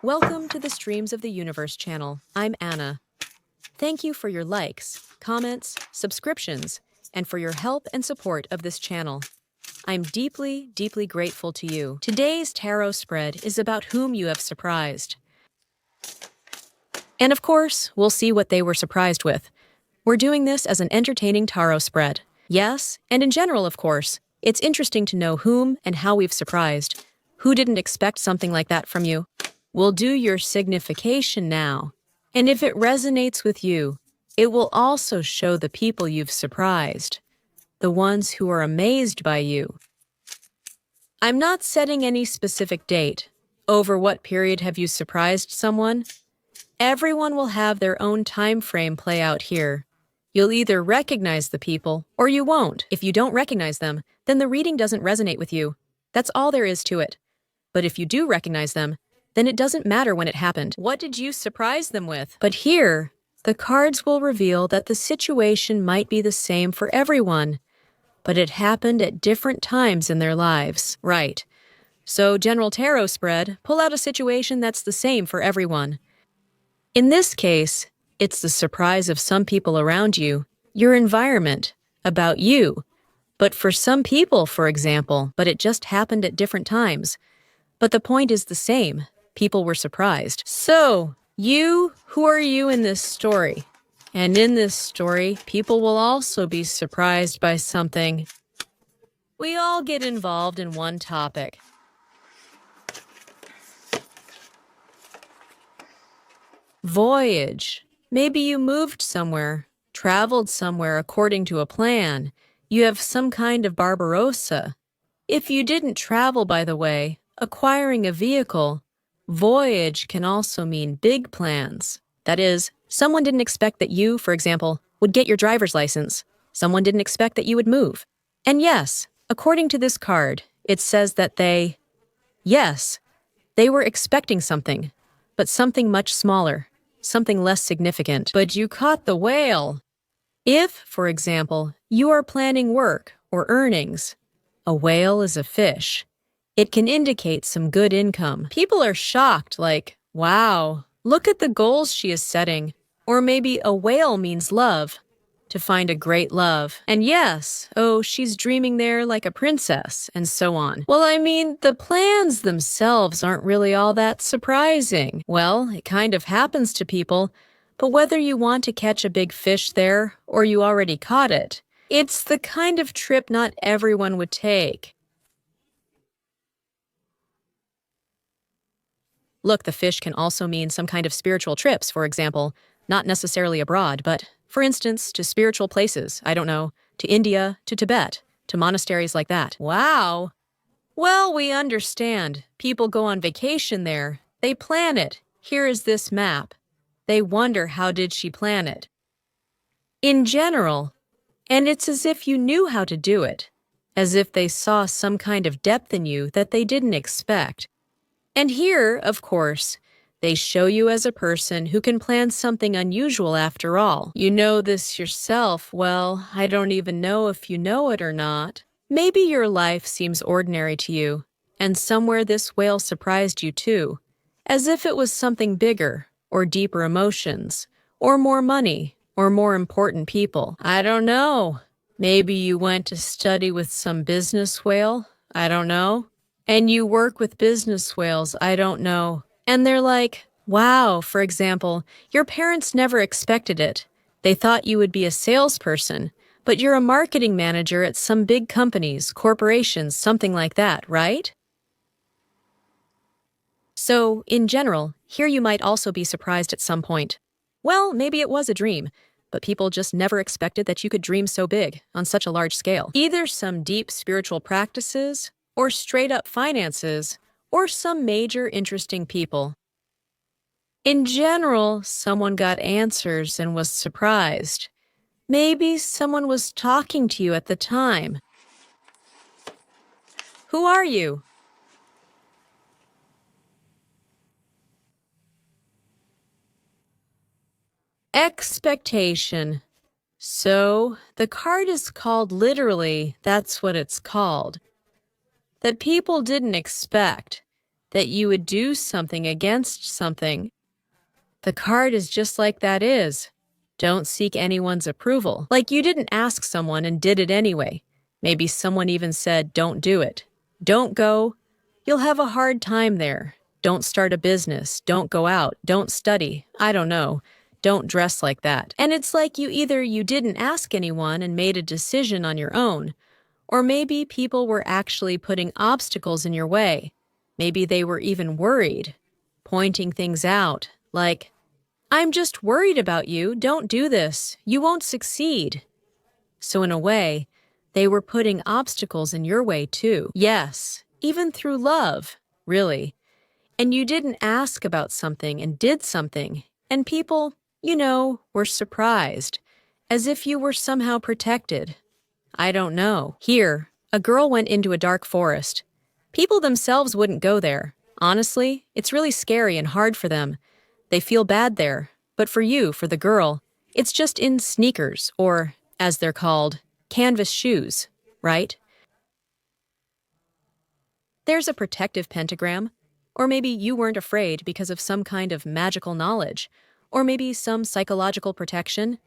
Welcome to the Streams of the Universe channel. I'm Anna. Thank you for your likes, comments, subscriptions, and for your help and support of this channel. I'm deeply, deeply grateful to you. Today's tarot spread is about whom you have surprised. And of course, we'll see what they were surprised with. We're doing this as an entertaining tarot spread. Yes, and in general, of course, it's interesting to know whom and how we've surprised. Who didn't expect something like that from you? We'll do your signification now. And if it resonates with you, it will also show the people you've surprised, the ones who are amazed by you. I'm not setting any specific date. Over what period have you surprised someone? Everyone will have their own time frame play out here. You'll either recognize the people or you won't. If you don't recognize them, then the reading doesn't resonate with you. That's all there is to it. But if you do recognize them, then it doesn't matter when it happened. What did you surprise them with? But here, the cards will reveal that the situation might be the same for everyone, but it happened at different times in their lives. Right. So, general tarot spread, pull out a situation that's the same for everyone. In this case, it's the surprise of some people around you, your environment, about you. But for some people, for example, but it just happened at different times. But the point is the same. People were surprised. So, who are you in this story? And in this story, people will also be surprised by something. We all get involved in one topic. Voyage. Maybe you moved somewhere, traveled somewhere according to a plan. You have some kind of Barbarossa. If you didn't travel, by the way, acquiring a vehicle, voyage can also mean big plans. That is, someone didn't expect that you, for example, would get your driver's license. Someone didn't expect that you would move. And yes, according to this card, it says that they were expecting something, but something much smaller, something less significant. But you caught the whale. If, for example, you are planning work or earnings, a whale is a fish. It can indicate some good income. People are shocked, like, wow, look at the goals she is setting. Or maybe a whale means love, to find a great love. And yes, oh, she's dreaming there like a princess, and so on. Well, I mean, the plans themselves aren't really all that surprising. Well, it kind of happens to people, but whether you want to catch a big fish there, or you already caught it, it's the kind of trip not everyone would take. Look, the fish can also mean some kind of spiritual trips, for example, not necessarily abroad, but, for instance, to spiritual places, I don't know, to India, to Tibet, to monasteries like that. Wow! Well, we understand. People go on vacation there. They plan it. Here is this map. They wonder how did she plan it. In general, and it's as if you knew how to do it, as if they saw some kind of depth in you that they didn't expect. And here, of course, they show you as a person who can plan something unusual after all. You know this yourself. Well, I don't even know if you know it or not. Maybe your life seems ordinary to you, and somewhere this whale surprised you too, as if it was something bigger, or deeper emotions, or more money, or more important people. I don't know. Maybe you went to study with some business whale. I don't know. And you work with business whales, I don't know. And they're like, wow, for example, your parents never expected it. They thought you would be a salesperson, but you're a marketing manager at some big companies, corporations, something like that, right? So, in general, here you might also be surprised at some point. Well, maybe it was a dream, but people just never expected that you could dream so big, on such a large scale. Either some deep spiritual practices, or straight-up finances, or some major interesting people. In general, someone got answers and was surprised. Maybe someone was talking to you at the time. Who are you? Expectation. So, the card is called literally, that's what it's called. That people didn't expect. that you would do something against something. The card is just like that is. Don't seek anyone's approval. Like you didn't ask someone and did it anyway. Maybe someone even said, don't do it. Don't go. You'll have a hard time there. Don't start a business. Don't go out. Don't study. I don't know. Don't dress like that. And it's like you didn't ask anyone and made a decision on your own, or maybe people were actually putting obstacles in your way. Maybe they were even worried, pointing things out, like, I'm just worried about you. Don't do this. You won't succeed. So in a way, they were putting obstacles in your way too. Yes, even through love, really. And you didn't ask about something and did something, and people, were surprised, as if you were somehow protected. I don't know. Here, a girl went into a dark forest. People themselves wouldn't go there. Honestly, it's really scary and hard for them. They feel bad there. But for you, for the girl, it's just in sneakers, or, as they're called, canvas shoes, right? There's a protective pentagram. Or maybe you weren't afraid because of some kind of magical knowledge. Or maybe some psychological protection.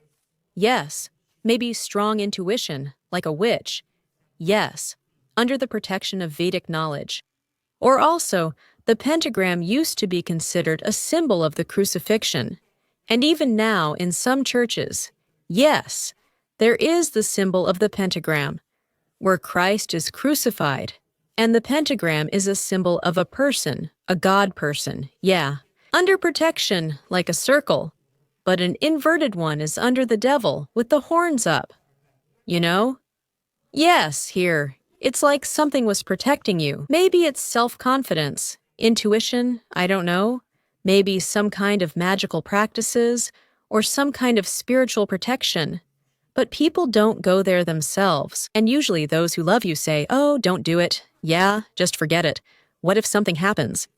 Yes. Maybe strong intuition, like a witch. Yes. Under the protection of Vedic knowledge. Or also, the pentagram used to be considered a symbol of the crucifixion. And even now, in some churches, yes, there is the symbol of the pentagram, where Christ is crucified. And the pentagram is a symbol of a person, a God person, yeah. Under protection, like a circle. But an inverted one is under the devil, with the horns up. You know? Yes, here. It's like something was protecting you. Maybe it's self-confidence, intuition, I don't know. Maybe some kind of magical practices, or some kind of spiritual protection. But people don't go there themselves. And usually those who love you say, oh, don't do it. Yeah, just forget it. What if something happens?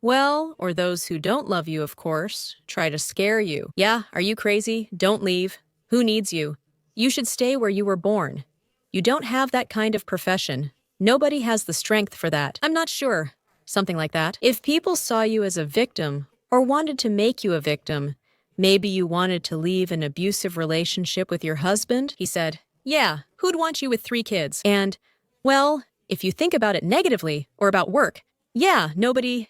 Well, or those who don't love you, of course, try to scare you. Yeah, are you crazy? Don't leave. Who needs you? You should stay where you were born. You don't have that kind of profession. Nobody has the strength for that. I'm not sure. Something like that. If people saw you as a victim, or wanted to make you a victim, maybe you wanted to leave an abusive relationship with your husband, he said, yeah, who'd want you with 3 kids? And, well, if you think about it negatively, or about work, nobody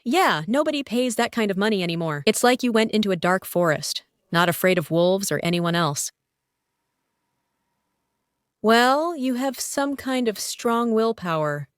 pays that kind of money anymore. It's like you went into a dark forest, not afraid of wolves or anyone else. Well, you have some kind of strong willpower,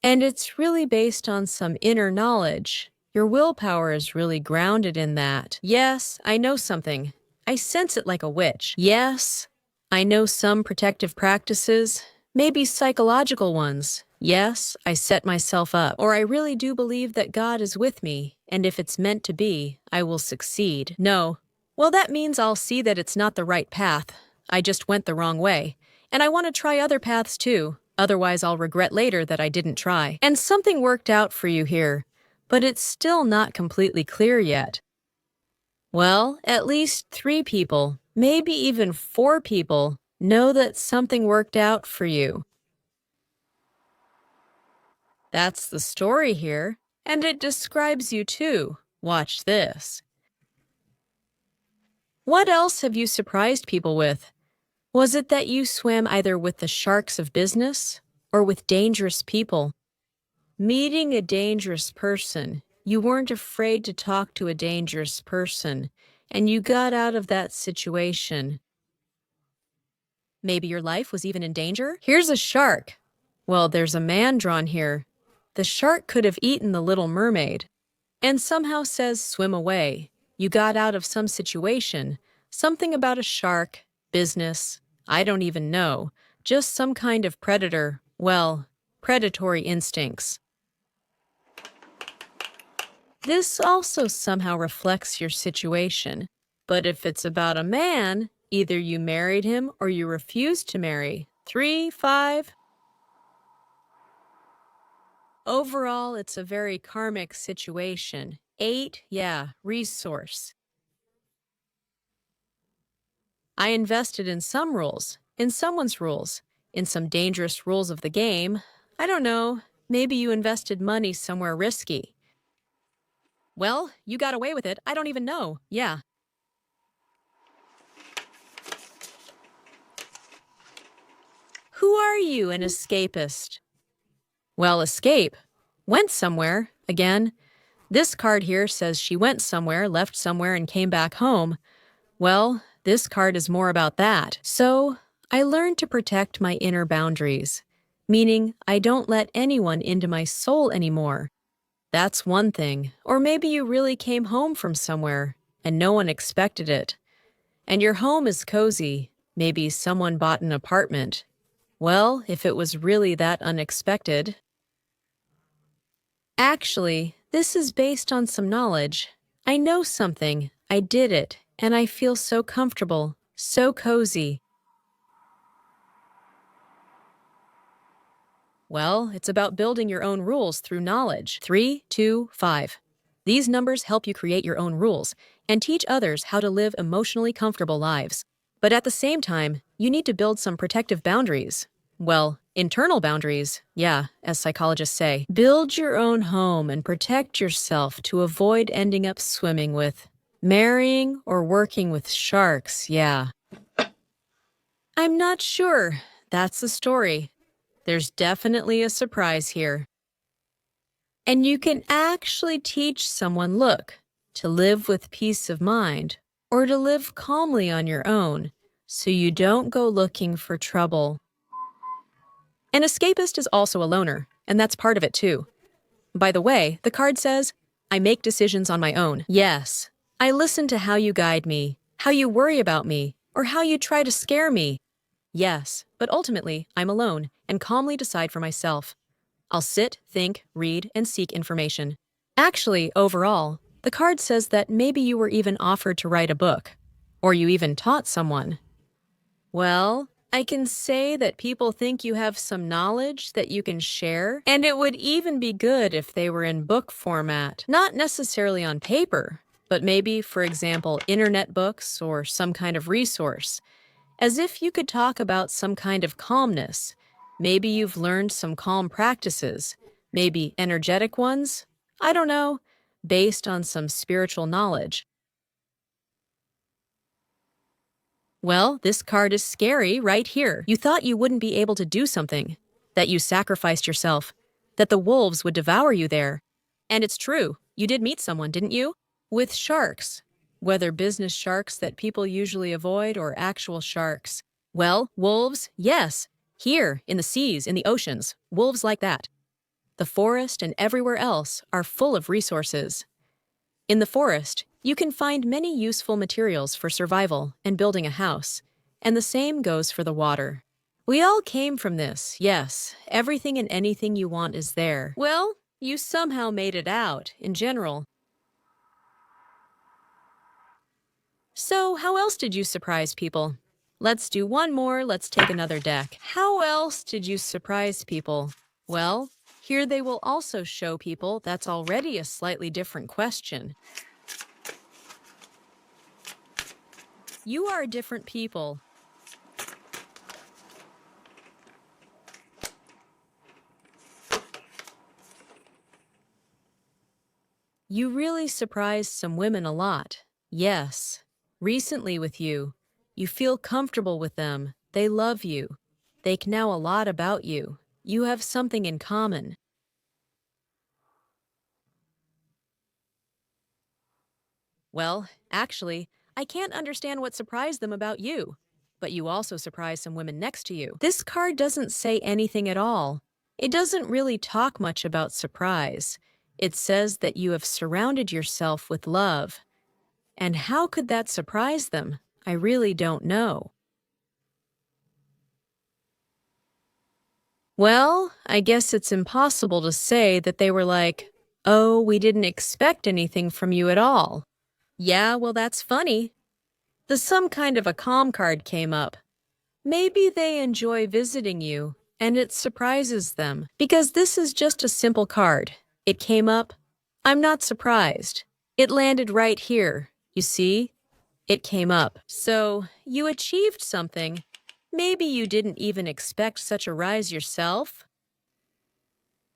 and it's really based on some inner knowledge. Your willpower is really grounded in that. Yes, I know something. I sense it like a witch. Yes, I know some protective practices, maybe psychological ones. Yes, I set myself up. Or I really do believe that God is with me, and if it's meant to be, I will succeed. No. Well, that means I'll see that it's not the right path. I just went the wrong way. And I want to try other paths too. Otherwise, I'll regret later that I didn't try. And something worked out for you here, but it's still not completely clear yet. Well, at least 3 people, maybe even 4 people, know that something worked out for you. That's the story here, and it describes you too. Watch this. What else have you surprised people with? Was it that you swam either with the sharks of business or with dangerous people? Meeting a dangerous person, you weren't afraid to talk to a dangerous person, and you got out of that situation. Maybe your life was even in danger? Here's a shark. Well, there's a man drawn here. The shark could have eaten the little mermaid, and somehow says swim away. You got out of some situation, something about a shark, business, I don't even know, just some kind of predator, well, predatory instincts. This also somehow reflects your situation, but if it's about a man, either you married him or you refused to marry. 3, 5. Overall, it's a very karmic situation. 8, resource. I invested in some rules, in someone's rules, in some dangerous rules of the game. I don't know, maybe you invested money somewhere risky. Well, you got away with it. I don't even know. Yeah. Who are you, an escapist? Well, escape. Went somewhere. Again. This card here says she went somewhere, left somewhere, and came back home. Well, this card is more about that. So, I learned to protect my inner boundaries, meaning I don't let anyone into my soul anymore. That's one thing. Or maybe you really came home from somewhere, and no one expected it. And your home is cozy. Maybe someone bought an apartment. Well, if it was really that unexpected. Actually, this is based on some knowledge. I know something. I did it, and I feel so comfortable, so cozy. Well, it's about building your own rules through knowledge. 3, 2, 5. These numbers help you create your own rules and teach others how to live emotionally comfortable lives. But at the same time, you need to build some protective boundaries. Well, internal boundaries, yeah, as psychologists say. Build your own home and protect yourself to avoid ending up swimming with, marrying, or working with sharks, yeah. I'm not sure. That's the story. There's definitely a surprise here. And you can actually teach someone, look, to live with peace of mind or to live calmly on your own so you don't go looking for trouble. An escapist is also a loner, and that's part of it too. By the way, the card says, I make decisions on my own. Yes, I listen to how you guide me, how you worry about me, or how you try to scare me. Yes, but ultimately, I'm alone and calmly decide for myself. I'll sit, think, read, and seek information. Actually, overall, the card says that maybe you were even offered to write a book, or you even taught someone. Well, I can say that people think you have some knowledge that you can share, and it would even be good if they were in book format, not necessarily on paper, but maybe, for example, internet books or some kind of resource. As if you could talk about some kind of calmness. Maybe you've learned some calm practices, maybe energetic ones, I don't know, based on some spiritual knowledge. Well, this card is scary right here. You thought you wouldn't be able to do something, that you sacrificed yourself, that the wolves would devour you there. And it's true, you did meet someone, didn't you? With sharks. Whether business sharks that people usually avoid or actual sharks. Well, wolves, yes. Here, in the seas, in the oceans, wolves like that. The forest and everywhere else are full of resources. In the forest, you can find many useful materials for survival and building a house, and the same goes for the water. We all came from this, yes. Everything and anything you want is there. Well, you somehow made it out, in general. So, how else did you surprise people? Let's do one more, let's take another deck. How else did you surprise people? Well, here they will also show people that's already a slightly different question. You are different people. You really surprised some women a lot. Yes. Recently with you. You feel comfortable with them. They love you. They know a lot about you. You have something in common. Well, actually, I can't understand what surprised them about you. But you also surprised some women next to you. This card doesn't say anything at all. It doesn't really talk much about surprise. It says that you have surrounded yourself with love. And how could that surprise them? I really don't know. Well, I guess it's impossible to say that they were like, oh, we didn't expect anything from you at all. Yeah, well, that's funny. The some kind of a calm card came up. Maybe they enjoy visiting you, and it surprises them. Because this is just a simple card. It came up. I'm not surprised. It landed right here. You see? It came up. So, you achieved something. Maybe you didn't even expect such a rise yourself.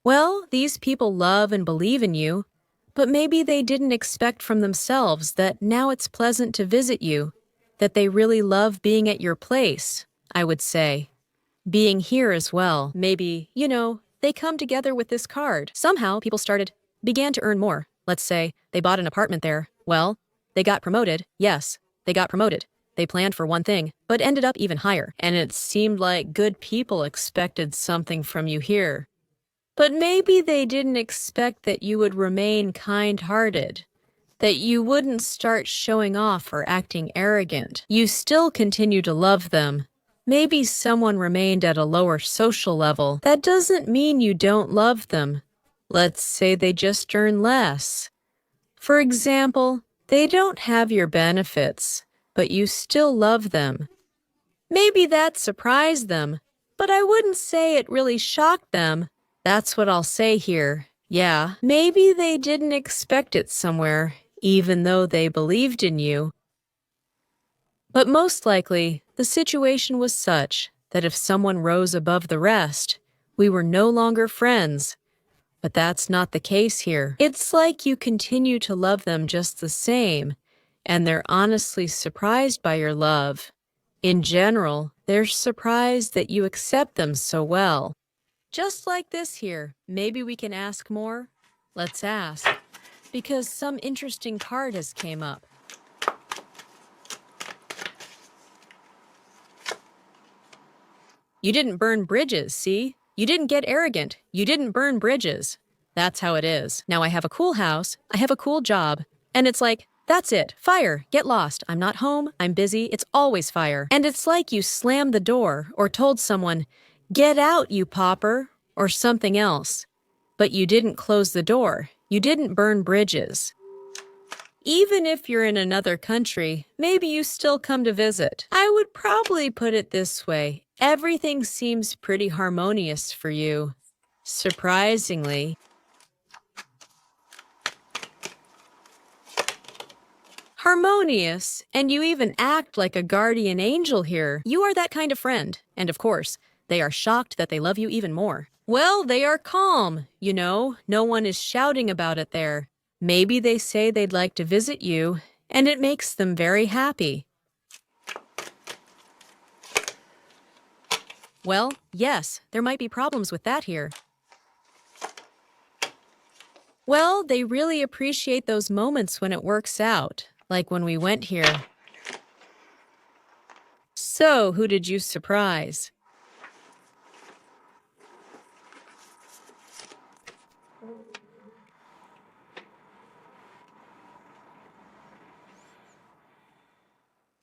Well, these people love and believe in you, But maybe they didn't expect from themselves that now it's pleasant to visit you, that they really love being at your place, I would say. Being here as well. Maybe, they come together with this card. Somehow people began to earn more. Let's say they bought an apartment there. Well, they got promoted. Yes, they got promoted. They planned for one thing, but ended up even higher. And it seemed like good people expected something from you here. But maybe they didn't expect that you would remain kind-hearted, that you wouldn't start showing off or acting arrogant. You still continue to love them. Maybe someone remained at a lower social level. That doesn't mean you don't love them. Let's say they just earn less. For example, they don't have your benefits, but you still love them. Maybe that surprised them, but I wouldn't say it really shocked them. That's what I'll say here. Yeah, maybe they didn't expect it somewhere, even though they believed in you. But most likely, the situation was such that if someone rose above the rest, we were no longer friends. But that's not the case here. It's like you continue to love them just the same, and they're honestly surprised by your love. In general, they're surprised that you accept them so well. Just like this here, maybe we can ask more? Let's ask, because some interesting card has came up. You didn't burn bridges, see? You didn't get arrogant. You didn't burn bridges. That's how it is. Now I have a cool house, I have a cool job, and it's like, that's it, fire, get lost. I'm not home, I'm busy, it's always fire. And it's like you slammed the door or told someone, get out, you pauper, or something else. But you didn't close the door. You didn't burn bridges. Even if you're in another country, maybe you still come to visit. I would probably put it this way. Everything seems pretty harmonious for you. Surprisingly. Harmonious, and you even act like a guardian angel here. You are that kind of friend. And of course, they are shocked that they love you even more. Well, they are calm, no one is shouting about it there. Maybe they say they'd like to visit you, and it makes them very happy. Well, yes, there might be problems with that here. Well, they really appreciate those moments when it works out, like when we went here. So, who did you surprise?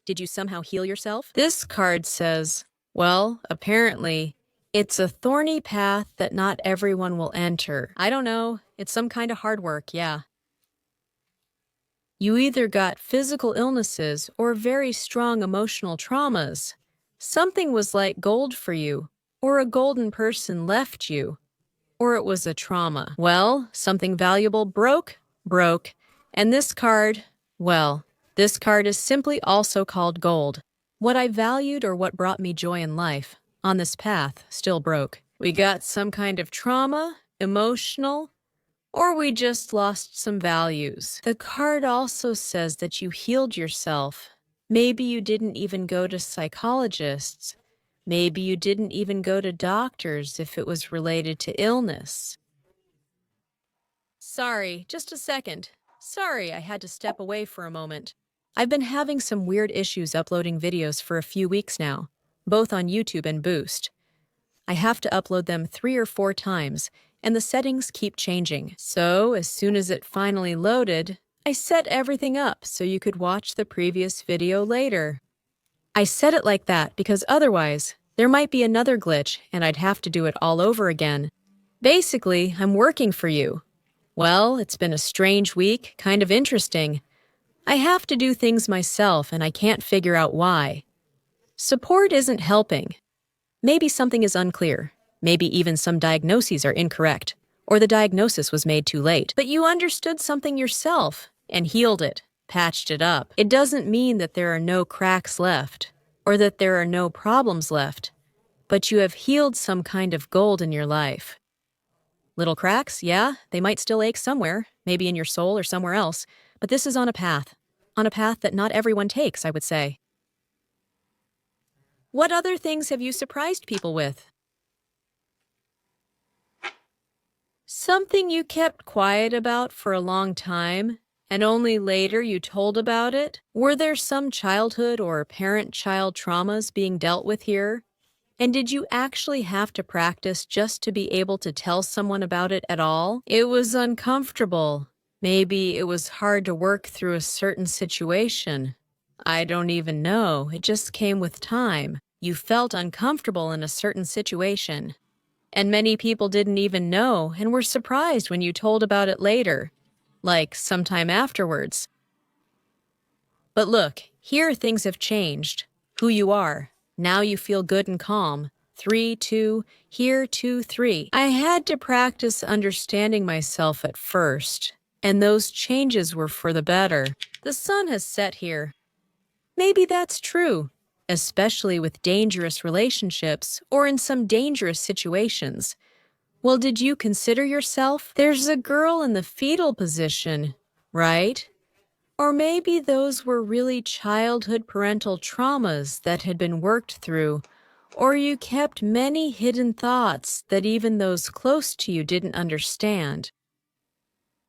Did you somehow heal yourself? This card says, well, apparently, it's a thorny path that not everyone will enter. I don't know. It's some kind of hard work, yeah. You either got physical illnesses or very strong emotional traumas. Something was like gold for you, or a golden person left you, or it was a trauma. Well, something valuable broke, and this card, well, this card is simply also called gold. What I valued or what brought me joy in life, on this path, still broke. We got some kind of trauma, emotional, or we just lost some values. The card also says that you healed yourself. Maybe you didn't even go to psychologists. Maybe you didn't even go to doctors if it was related to illness. Sorry, just a second. Sorry, I had to step away for a moment. I've been having some weird issues uploading videos for a few weeks now, both on YouTube and Boost. I have to upload them 3 or 4 times, and the settings keep changing. So, as soon as it finally loaded, I set everything up so you could watch the previous video later. I set it like that because otherwise, there might be another glitch and I'd have to do it all over again. Basically, I'm working for you. Well, it's been a strange week, kind of interesting. I have to do things myself and I can't figure out why. Support isn't helping. Maybe something is unclear. Maybe even some diagnoses are incorrect, or the diagnosis was made too late. But you understood something yourself and healed it, patched it up. It doesn't mean that there are no cracks left, or that there are no problems left, but you have healed some kind of gold in your life. Little cracks, yeah, they might still ache somewhere, maybe in your soul or somewhere else, but this is on a path that not everyone takes, I would say. What other things have you surprised people with? Something you kept quiet about for a long time, and only later you told about it? Were there some childhood or parent-child traumas being dealt with here? And did you actually have to practice just to be able to tell someone about it at all? It was uncomfortable. Maybe it was hard to work through a certain situation. I don't even know. It just came with time. You felt uncomfortable in a certain situation. And many people didn't even know and were surprised when you told about it later, like sometime afterwards. But look, here things have changed. Who you are. Now you feel good and calm. 3, 2, here 2, 3. I had to practice understanding myself at first, and those changes were for the better. The sun has set here. Maybe that's true, especially with dangerous relationships or in some dangerous situations. Well, did you consider yourself? There's a girl in the fetal position, right? Or maybe those were really childhood parental traumas that had been worked through, or you kept many hidden thoughts that even those close to you didn't understand.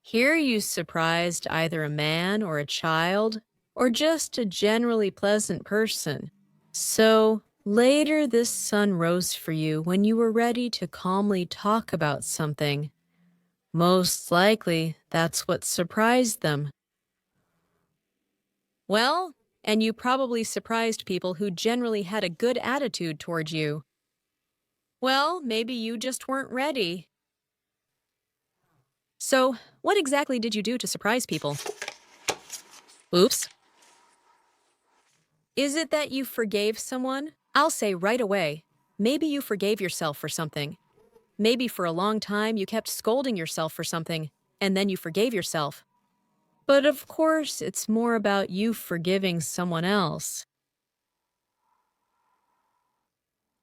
Here you surprised either a man or a child, or just a generally pleasant person. So, later this sun rose for you when you were ready to calmly talk about something. Most likely, that's what surprised them. Well, and you probably surprised people who generally had a good attitude toward you. Well, maybe you just weren't ready. So, what exactly did you do to surprise people? Oops. Is it that you forgave someone? I'll say right away, maybe you forgave yourself for something. Maybe for a long time you kept scolding yourself for something, and then you forgave yourself. But of course, it's more about you forgiving someone else.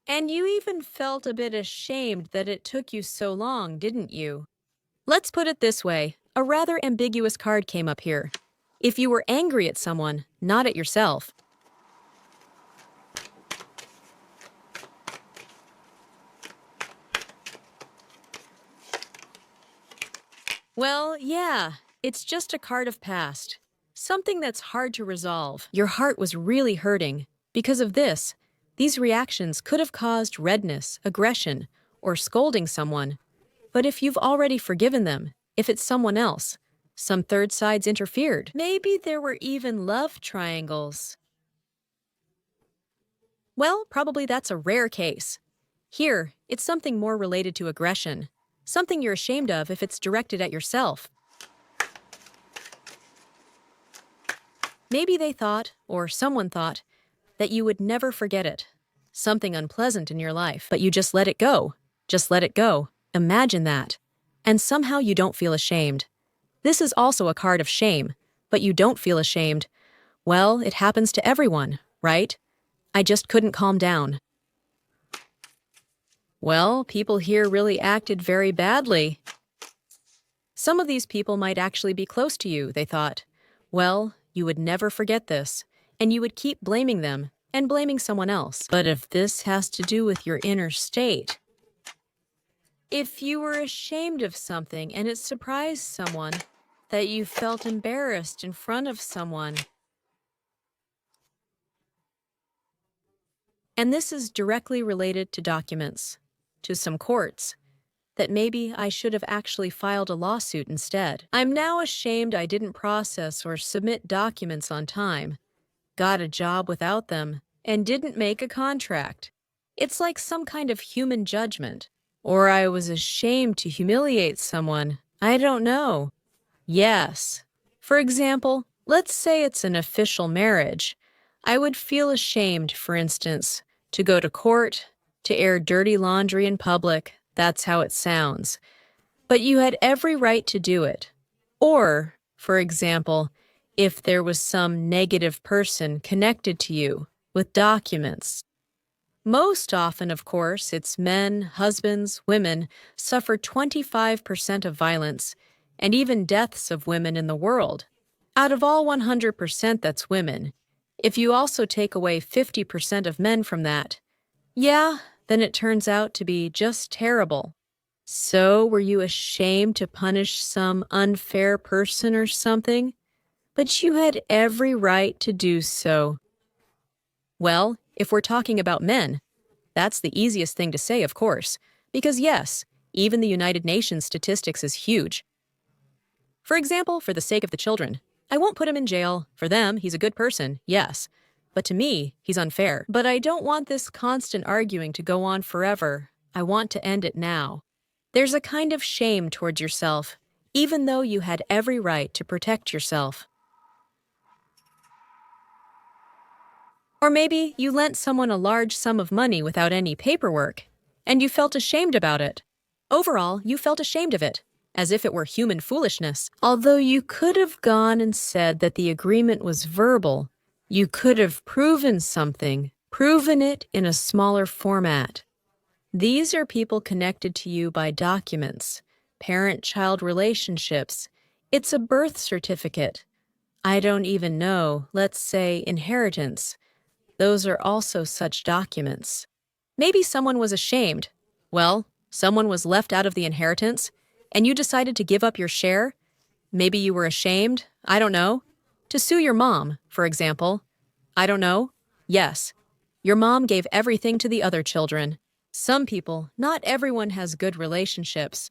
And you even felt a bit ashamed that it took you so long, didn't you? Let's put it this way, a rather ambiguous card came up here. If you were angry at someone, not at yourself. Well, yeah, it's just a card of past. Something that's hard to resolve. Your heart was really hurting. Because of this, these reactions could have caused redness, aggression, or scolding someone. But if you've already forgiven them, if it's someone else, some third sides interfered. Maybe there were even love triangles. Well, probably that's a rare case. Here, it's something more related to aggression. Something you're ashamed of if it's directed at yourself. Maybe they thought, or someone thought, that you would never forget it. Something unpleasant in your life, but you just let it go. Just let it go. Imagine that. And somehow you don't feel ashamed. This is also a card of shame, but you don't feel ashamed. Well, it happens to everyone, right? I just couldn't calm down. Well, people here really acted very badly. Some of these people might actually be close to you, they thought. Well, you would never forget this, and you would keep blaming them and blaming someone else. But if this has to do with your inner state, if you were ashamed of something and it surprised someone, that you felt embarrassed in front of someone, and this is directly related to documents, to some courts, that maybe I should have actually filed a lawsuit instead. I'm now ashamed I didn't process or submit documents on time, got a job without them, and didn't make a contract. It's like some kind of human judgment. Or I was ashamed to humiliate someone. I don't know. Yes. For example, let's say it's an official marriage. I would feel ashamed, for instance, to go to court, to air dirty laundry in public. That's how it sounds. But you had every right to do it. Or, for example, if there was some negative person connected to you with documents. Most often, of course, it's men, husbands, women suffer 25% of violence, and even deaths of women in the world. Out of all 100% that's women, if you also take away 50% of men from that, yeah, then it turns out to be just terrible. So, were you ashamed to punish some unfair person or something? But you had every right to do so. Well, if we're talking about men, that's the easiest thing to say, of course, because yes, even the United Nations statistics is huge. For example, for the sake of the children, I won't put him in jail. For them, he's a good person, yes. But to me, he's unfair. But I don't want this constant arguing to go on forever. I want to end it now. There's a kind of shame towards yourself, even though you had every right to protect yourself. Or maybe you lent someone a large sum of money without any paperwork, and you felt ashamed about it. Overall, you felt ashamed of it, as if it were human foolishness. Although you could have gone and said that the agreement was verbal, you could have proven something, proven it in a smaller format. These are people connected to you by documents, parent-child relationships. It's a birth certificate. I don't even know, let's say inheritance. Those are also such documents. Maybe someone was ashamed. Well, someone was left out of the inheritance, and you decided to give up your share. Maybe you were ashamed, I don't know, to sue your mom, for example. I don't know. Yes, your mom gave everything to the other children. Some people, not everyone has good relationships.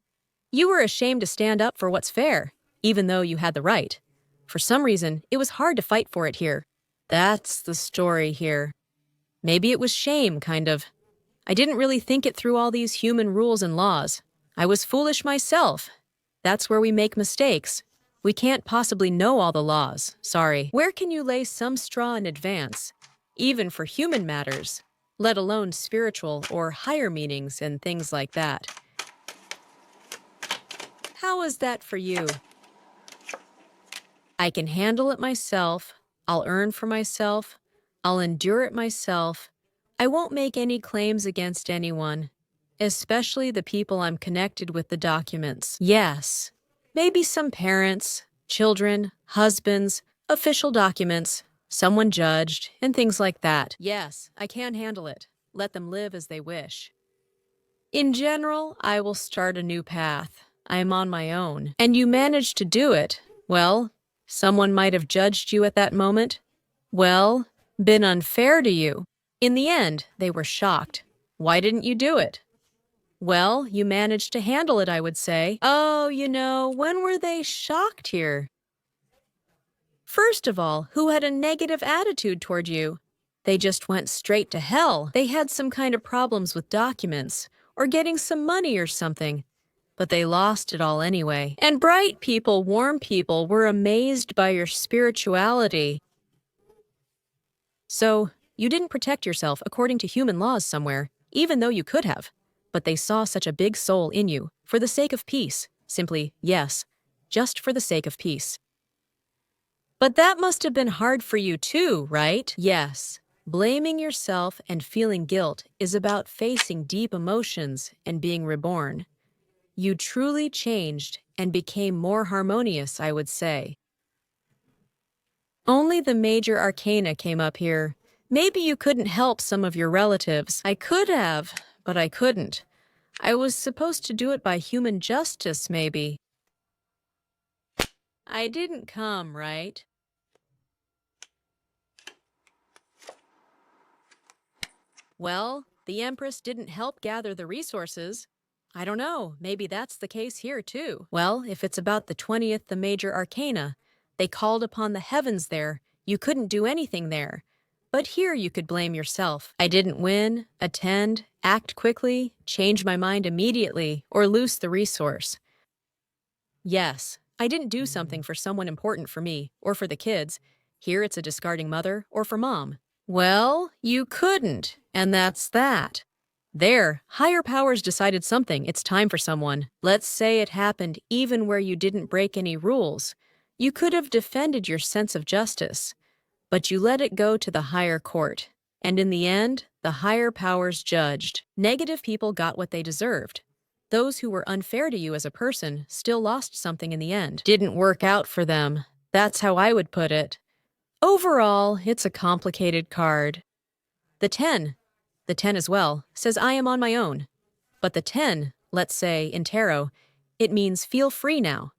You were ashamed to stand up for what's fair, even though you had the right. For some reason, it was hard to fight for it here. That's the story here. Maybe it was shame, kind of. I didn't really think it through all these human rules and laws. I was foolish myself. That's where we make mistakes. We can't possibly know all the laws, sorry. Where can you lay some straw in advance, even for human matters, let alone spiritual or higher meanings and things like that? How is that for you? I can handle it myself. I'll earn for myself. I'll endure it myself. I won't make any claims against anyone, especially the people I'm connected with the documents. Yes, maybe some parents, children, husbands, official documents, someone judged, and things like that. Yes, I can handle it. Let them live as they wish. In general, I will start a new path. I am on my own. And you managed to do it. Well, someone might have judged you at that moment. Well, been unfair to you. In the end, they were shocked. Why didn't you do it? Well, you managed to handle it, I would say. Oh, when were they shocked here? First of all, who had a negative attitude toward you? They just went straight to hell. They had some kind of problems with documents, or getting some money or something. But they lost it all anyway. And bright people, warm people were amazed by your spirituality. So, you didn't protect yourself according to human laws somewhere, even though you could have. But they saw such a big soul in you, for the sake of peace. Simply, yes, just for the sake of peace. But that must have been hard for you too, right? Yes. Blaming yourself and feeling guilt is about facing deep emotions and being reborn. You truly changed and became more harmonious, I would say. Only the major arcana came up here. Maybe you couldn't help some of your relatives. I could have, but I couldn't. I was supposed to do it by human justice, maybe. I didn't come, right? Well, the Empress didn't help gather the resources. I don't know, maybe that's the case here too. Well, if it's about the 20th, the major arcana, they called upon the heavens there. You couldn't do anything there. But here you could blame yourself. I didn't win, attend, act quickly, change my mind immediately, or lose the resource. Yes, I didn't do something for someone important for me, or for the kids. Here it's a discarding mother, or for mom. Well, you couldn't, and that's that. There, higher powers decided something, it's time for someone. Let's say it happened even where you didn't break any rules. You could have defended your sense of justice, but you let it go to the higher court. And in the end, the higher powers judged. Negative people got what they deserved. Those who were unfair to you as a person still lost something in the end. Didn't work out for them. That's how I would put it. Overall, it's a complicated card. The 10 as well, says I am on my own. But the 10, let's say, in tarot, it means feel free now.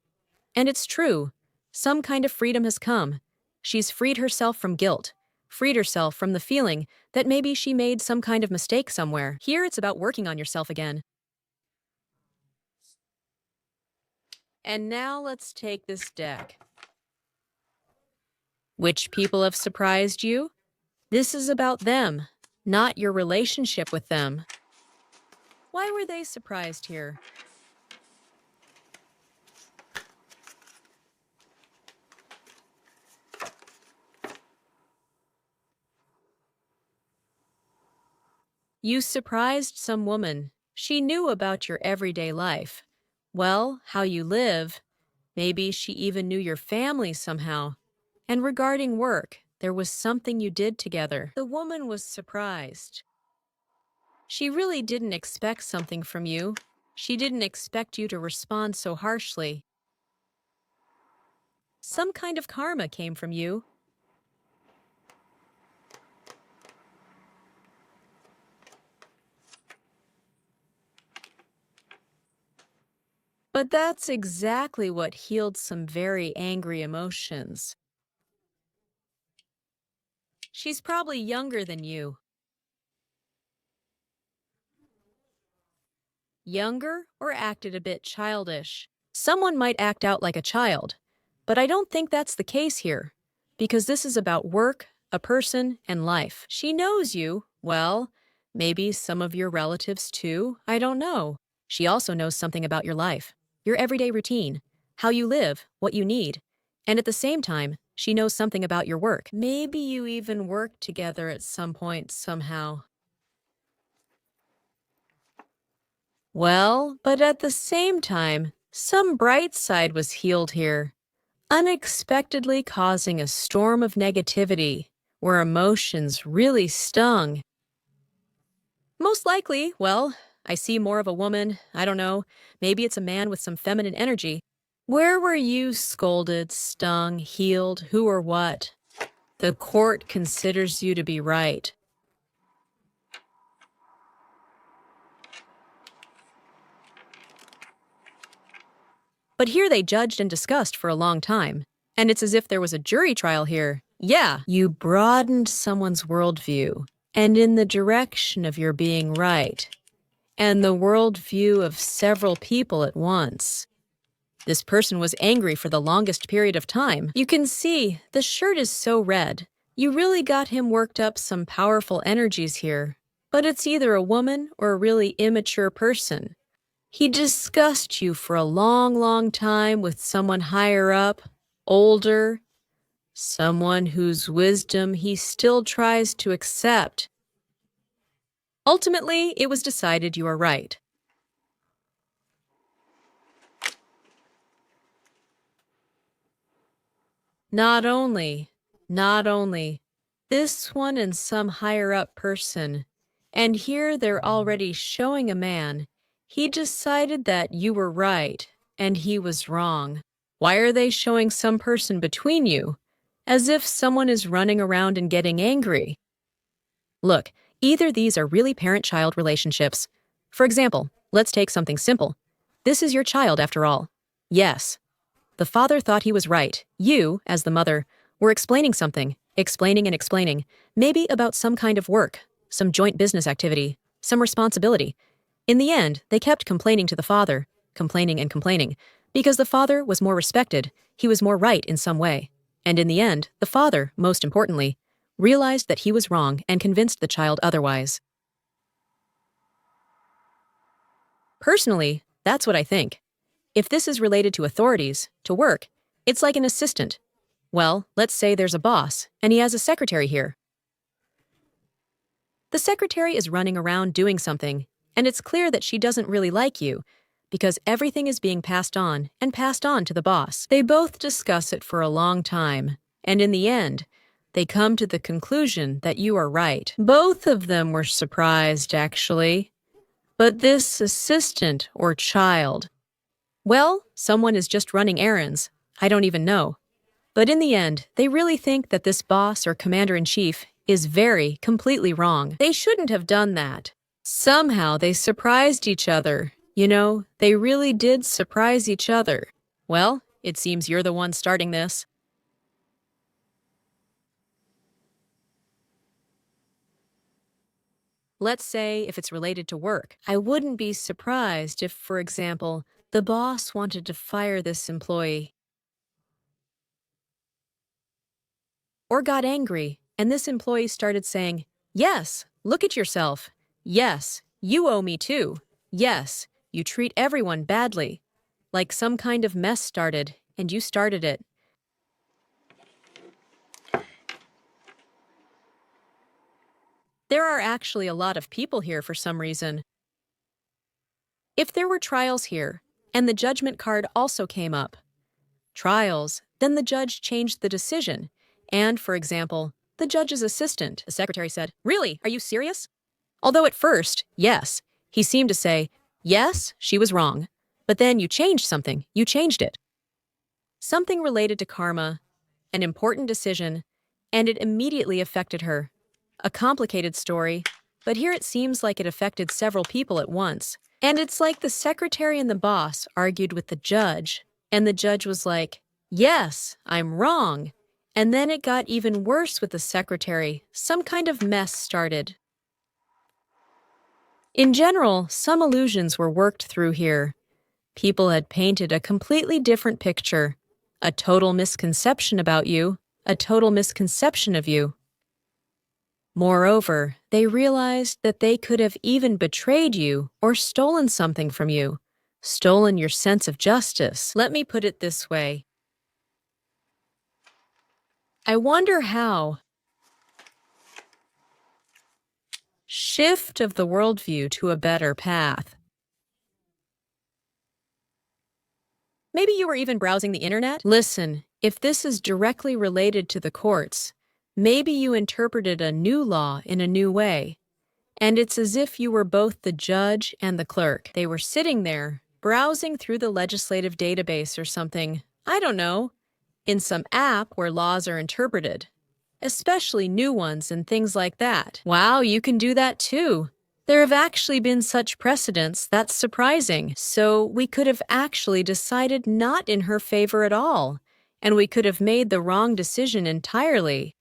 And it's true. Some kind of freedom has come. She's freed herself from guilt, freed herself from the feeling that maybe she made some kind of mistake somewhere. Here it's about working on yourself again. And now let's take this deck. Which people have surprised you? This is about them, not your relationship with them. Why were they surprised here? You surprised some woman. She knew about your everyday life. Well, how you live. Maybe she even knew your family somehow. And regarding work, there was something you did together. The woman was surprised. She really didn't expect something from you. She didn't expect you to respond so harshly. Some kind of karma came from you. But that's exactly what healed some very angry emotions. She's probably younger than you. Younger or acted a bit childish. Someone might act out like a child, but I don't think that's the case here, because this is about work, a person, and life. She knows you, well, maybe some of your relatives too, I don't know. She also knows something about your life, your everyday routine, how you live, what you need, and at the same time, she knows something about your work. Maybe you even worked together at some point somehow. Well, but at the same time, some bright side was healed here, unexpectedly causing a storm of negativity where emotions really stung. Most likely, well, I see more of a woman, I don't know, maybe it's a man with some feminine energy. Where were you scolded, stung, healed, who or what? The court considers you to be right. But here they judged and discussed for a long time. And it's as if there was a jury trial here. Yeah, you broadened someone's worldview, and in the direction of your being right, and the worldview of several people at once. This person was angry for the longest period of time. You can see, the shirt is so red. You really got him worked up some powerful energies here. But it's either a woman or a really immature person. He discussed you for a long, long time with someone higher up, older, someone whose wisdom he still tries to accept. Ultimately, it was decided you are right. Not only, this one and some higher up person, and here they're already showing a man. He decided that you were right, and he was wrong. Why are they showing some person between you? As if someone is running around and getting angry. Look, either these are really parent-child relationships. For example, let's take something simple. This is your child after all. Yes. The father thought he was right. You, as the mother, were explaining something, explaining, maybe about some kind of work, some joint business activity, some responsibility. In the end, they kept complaining to the father, complaining, because the father was more respected, he was more right in some way. And in the end, the father, most importantly, realized that he was wrong and convinced the child otherwise. Personally, that's what I think. If this is related to authorities, to work, it's like an assistant. Well, let's say there's a boss, and he has a secretary here. The secretary is running around doing something, and it's clear that she doesn't really like you, because everything is being passed on to the boss. They both discuss it for a long time, and in the end, they come to the conclusion that you are right. Both of them were surprised, actually. But this assistant or child, well, someone is just running errands. I don't even know. But in the end, they really think that this boss or commander-in-chief is completely wrong. They shouldn't have done that. Somehow they surprised each other. You know, they really did surprise each other. Well, it seems you're the one starting this. Let's say if it's related to work. I wouldn't be surprised if, for example, the boss wanted to fire this employee or got angry, and this employee started saying, "Yes, look at yourself. Yes, you owe me too. Yes, you treat everyone badly." Like some kind of mess started, and you started it. There are actually a lot of people here for some reason. If there were trials here, and the judgment card also came up, trials, then the judge changed the decision. And, for example, the judge's assistant, the secretary said, "Really? Are you serious?" Although at first, yes, he seemed to say, "Yes, she was wrong." But then you changed something. You changed it. Something related to karma, an important decision, and it immediately affected her. A complicated story, but here it seems like it affected several people at once. And it's like the secretary and the boss argued with the judge, and the judge was like, "Yes, I'm wrong." And then it got even worse with the secretary. Some kind of mess started. In general, some illusions were worked through here. People had painted a completely different picture. A total misconception about you, a total misconception of you. Moreover, they realized that they could have even betrayed you or stolen something from you, stolen your sense of justice. Let me put it this way. I wonder how. Shift of the worldview to a better path. Maybe you were even browsing the internet? Listen, if this is directly related to the courts, maybe you interpreted a new law in a new way. And it's as if you were both the judge and the clerk. They were sitting there, browsing through the legislative database or something, I don't know, in some app where laws are interpreted, especially new ones and things like that. Wow, you can do that too. There have actually been such precedents, that's surprising. So we could have actually decided not in her favor at all, and we could have made the wrong decision entirely.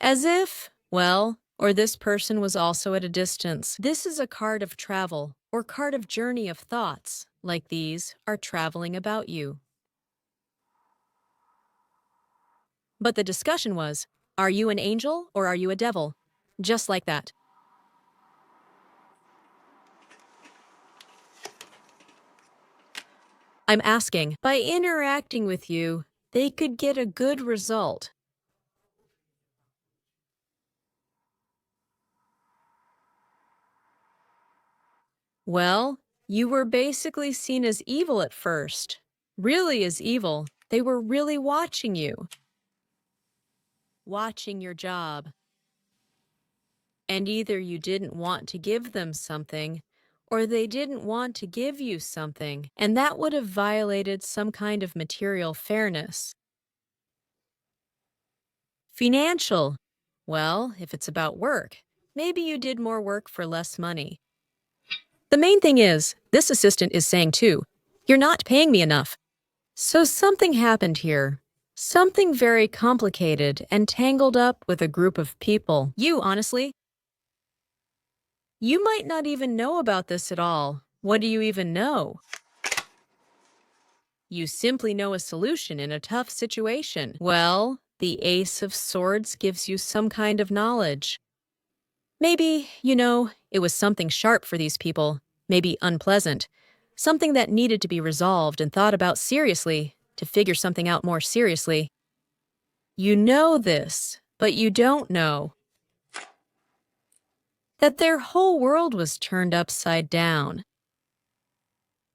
As if, well, or this person was also at a distance. This is a card of travel, or card of journey of thoughts, like these, are traveling about you. But the discussion was, are you an angel or are you a devil? Just like that. I'm asking, by interacting with you, they could get a good result. Well, you were basically seen as evil at first. Really as evil. They were really watching you. Watching your job. And either you didn't want to give them something, or they didn't want to give you something, and that would have violated some kind of material fairness. Financial. Well, if it's about work, maybe you did more work for less money. The main thing is, this assistant is saying too, you're not paying me enough. So something happened here. Something very complicated and tangled up with a group of people. You, honestly, you might not even know about this at all. What do you even know? You simply know a solution in a tough situation. Well, the Ace of Swords gives you some kind of knowledge. Maybe, it was something sharp for these people, maybe unpleasant, something that needed to be resolved and thought about seriously, to figure something out more seriously. You know this, but you don't know that their whole world was turned upside down.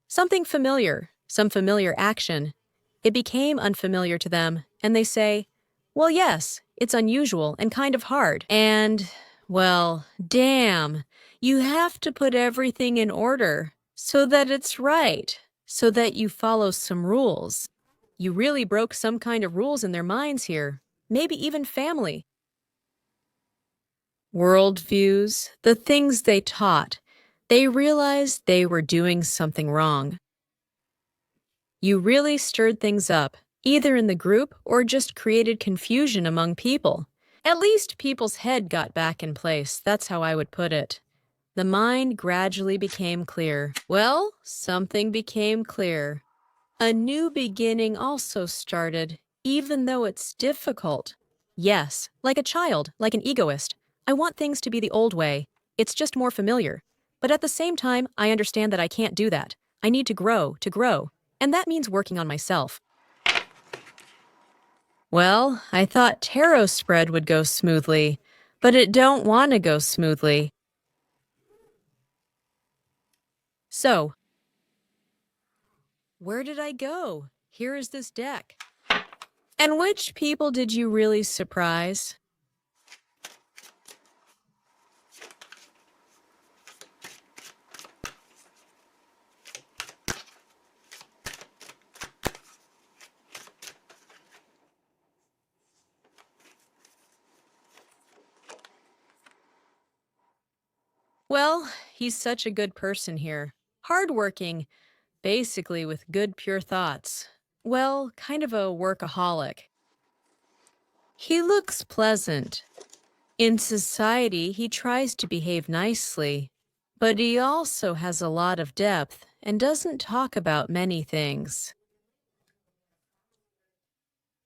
Something familiar, some familiar action. It became unfamiliar to them, and they say, Well, yes, it's unusual and kind of hard. And, well, damn, you have to put everything in order so that it's right, so that you follow some rules. You really broke some kind of rules in their minds here, maybe even family. Worldviews, the things they taught, they realized they were doing something wrong. You really stirred things up, either in the group or just created confusion among people. At least people's head got back in place, that's how I would put it. The mind gradually became clear. Well, something became clear. A new beginning also started, even though it's difficult. Yes, like a child, like an egoist. I want things to be the old way. It's just more familiar. But at the same time, I understand that I can't do that. I need to grow. And that means working on myself. Well, I thought tarot spread would go smoothly, but it don't want to go smoothly. So, where did I go? Here is this deck. And which people did you really surprise? Well, he's such a good person here. Hardworking, basically with good pure thoughts. Well, kind of a workaholic. He looks pleasant. In society, he tries to behave nicely, but he also has a lot of depth and doesn't talk about many things.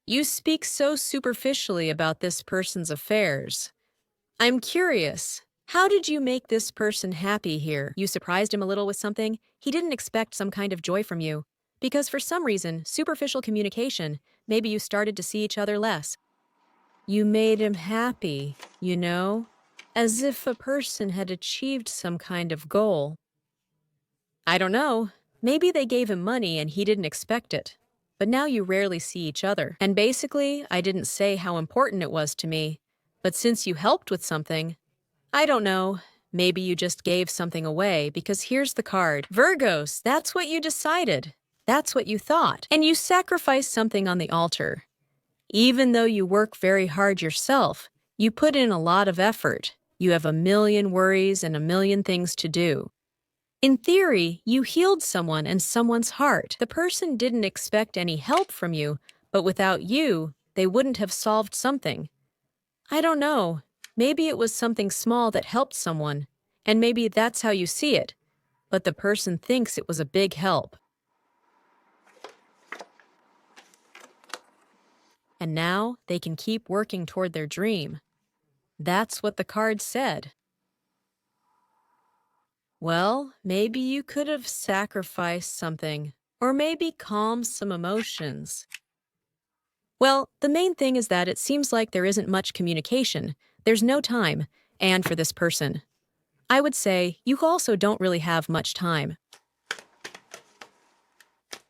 You speak so superficially about this person's affairs. I'm curious, how did you make this person happy here? You surprised him a little with something? He didn't expect some kind of joy from you. Because for some reason, superficial communication, maybe you started to see each other less. You made him happy, you know? As if a person had achieved some kind of goal. I don't know. Maybe they gave him money and he didn't expect it. But now you rarely see each other. And basically, I didn't say how important it was to me. But since you helped with something, I don't know. Maybe you just gave something away because here's the card. Virgos, that's what you decided. That's what you thought. And you sacrificed something on the altar. Even though you work very hard yourself, you put in a lot of effort. You have a million worries and a million things to do. In theory, you healed someone and someone's heart. The person didn't expect any help from you, but without you, they wouldn't have solved something. I don't know. Maybe it was something small that helped someone, and maybe that's how you see it, but the person thinks it was a big help. And now they can keep working toward their dream. That's what the card said. Well, maybe you could have sacrificed something, or maybe calmed some emotions. Well, the main thing is that it seems like there isn't much communication. There's no time, and for this person. I would say you also don't really have much time.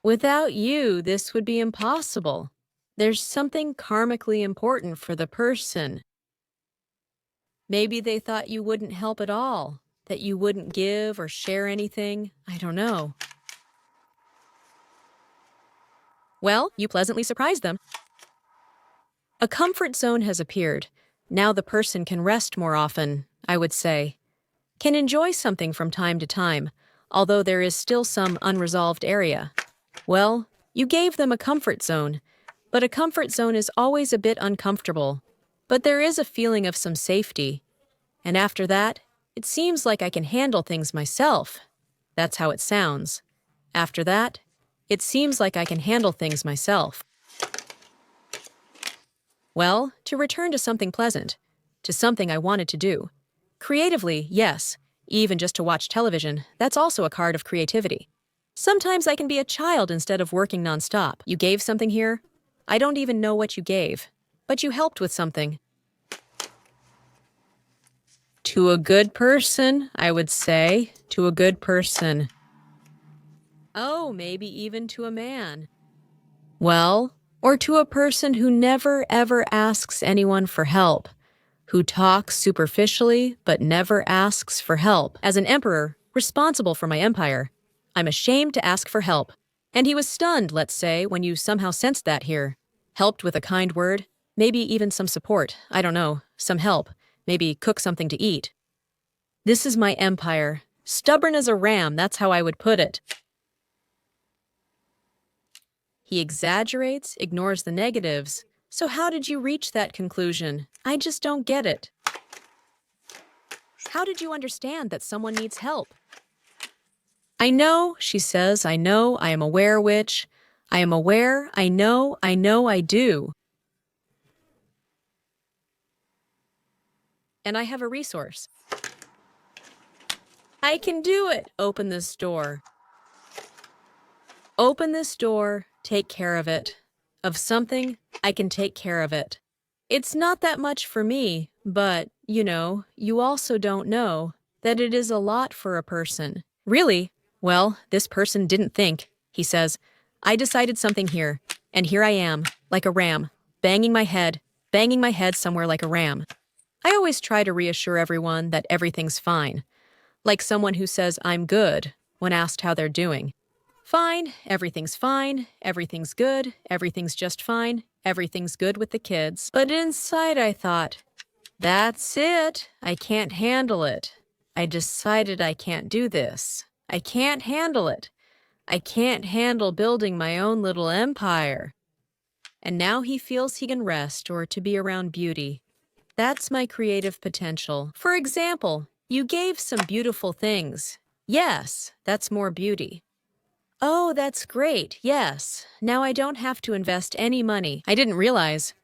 Without you, this would be impossible. There's something karmically important for the person. Maybe they thought you wouldn't help at all, that you wouldn't give or share anything. I don't know. Well, you pleasantly surprised them. A comfort zone has appeared. Now the person can rest more often, I would say. Can enjoy something from time to time, although there is still some unresolved area. Well, you gave them a comfort zone, but a comfort zone is always a bit uncomfortable. But there is a feeling of some safety. And after that, it seems like I can handle things myself. That's how it sounds. After that, it seems like I can handle things myself. Well, to return to something pleasant, to something I wanted to do. Creatively, yes, even just to watch television, that's also a card of creativity. Sometimes I can be a child instead of working nonstop. You gave something here? I don't even know what you gave, but you helped with something. To a good person, I would say. To a good person. Oh, maybe even to a man. Well, Or to a person who never ever asks anyone for help, who talks superficially but never asks for help? As an emperor responsible for my empire, I'm ashamed to ask for help. And he was stunned, let's say, when you somehow sensed that here. Helped with a kind word, maybe even some support, I don't know, some help, maybe cook something to eat. This is my empire. Stubborn as a ram, that's how I would put it. He exaggerates, ignores the negatives. So how did you reach that conclusion? I just don't get it. How did you understand that someone needs help? I know, she says, I know, I am aware which. I am aware, I know, I do. And I have a resource. I can do it. Open this door. Open this door, take care of it. Of something, I can take care of it. It's not that much for me, but, you also don't know that it is a lot for a person. Really? Well, this person didn't think. He says, I decided something here, and here I am, like a ram, banging my head somewhere like a ram. I always try to reassure everyone that everything's fine, like someone who says I'm good when asked how they're doing. Fine, everything's good, everything's just fine, everything's good with the kids. But inside I thought, that's it, I can't handle it. I decided I can't do this. I can't handle it. I can't handle building my own little empire. And now he feels he can rest or to be around beauty. That's my creative potential. For example, you gave some beautiful things. Yes, that's more beauty. Oh, that's great, yes. Now I don't have to invest any money. I didn't realize.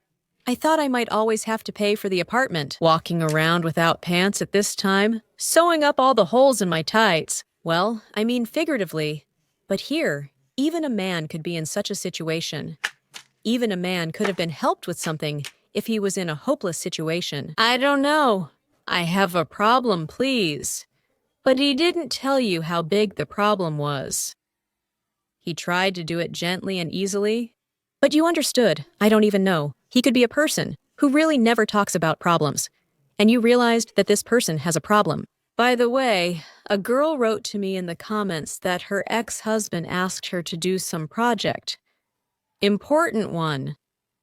I thought I might always have to pay for the apartment. Walking around without pants at this time, sewing up all the holes in my tights. Well, I mean figuratively. But here, even a man could be in such a situation. Even a man could have been helped with something if he was in a hopeless situation. I don't know. I have a problem, please. But he didn't tell you how big the problem was. He tried to do it gently and easily. But you understood, I don't even know. He could be a person who really never talks about problems. And you realized that this person has a problem. By the way, a girl wrote to me in the comments that her ex-husband asked her to do some project. Important one.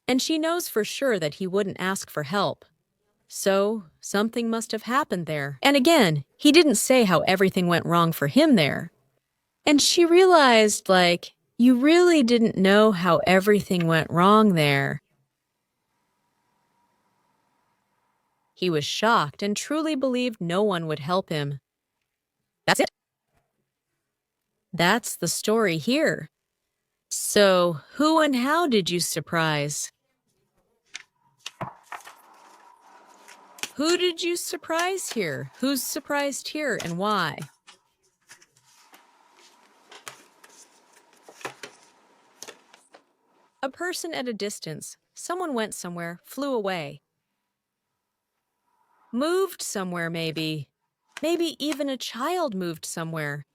And she knows for sure that he wouldn't ask for help. So, something must have happened there. And again, he didn't say how everything went wrong for him there. And she realized, you really didn't know how everything went wrong there. He was shocked and truly believed no one would help him. That's it. That's the story here. So, who and how did you surprise? Who did you surprise here? Who's surprised here and why? A person at a distance. Someone went somewhere, flew away. Moved somewhere, maybe. Maybe even a child moved somewhere.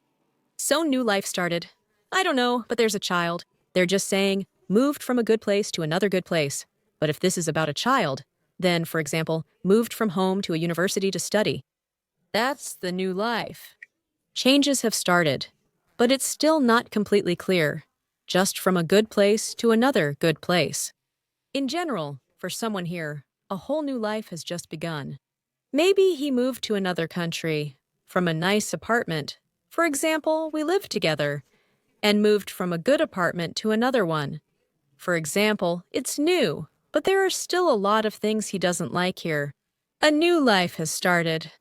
So new life started. I don't know, but there's a child. They're just saying, moved from a good place to another good place. But if this is about a child, then, for example, moved from home to a university to study. That's the new life. Changes have started, but it's still not completely clear. Just from a good place to another good place. In general, for someone here, a whole new life has just begun. Maybe he moved to another country, from a nice apartment. For example, we lived together, and moved from a good apartment to another one. For example, it's new, but there are still a lot of things he doesn't like here. A new life has started.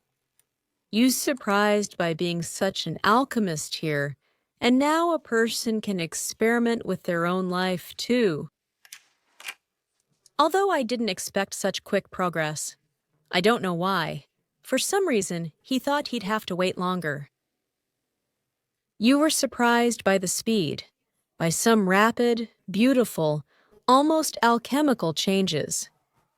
You surprised by being such an alchemist here, and now a person can experiment with their own life too. Although I didn't expect such quick progress, I don't know why. For some reason, he thought he'd have to wait longer. You were surprised by the speed, by some rapid, beautiful, almost alchemical changes.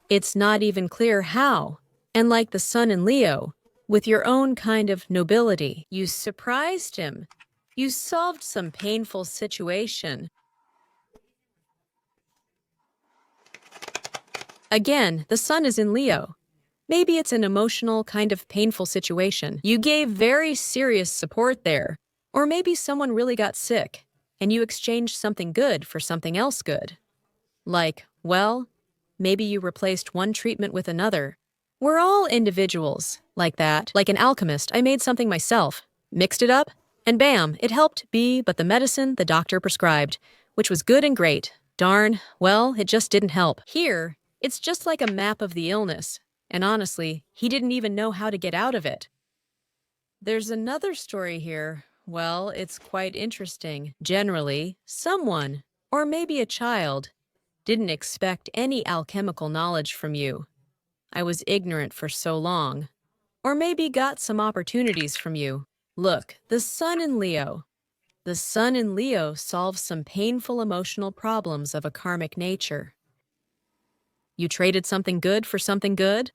It's not even clear how, and like the sun in Leo, with your own kind of nobility, you surprised him. You solved some painful situation. Again, the sun is in Leo. Maybe it's an emotional, kind of painful situation. You gave very serious support there. Or maybe someone really got sick, and you exchanged something good for something else good. Like, well, maybe you replaced one treatment with another. We're all individuals like that. Like an alchemist, I made something myself, mixed it up, and bam, it helped but the medicine the doctor prescribed, which was good and great. Darn, well, it just didn't help. Here, it's just like a map of the illness, and honestly, he didn't even know how to get out of it. There's another story here. Well, it's quite interesting. Generally, someone, or maybe a child, didn't expect any alchemical knowledge from you. I was ignorant for so long. Or maybe got some opportunities from you. Look, the sun in Leo. The sun in Leo solves some painful emotional problems of a karmic nature. You traded something good for something good?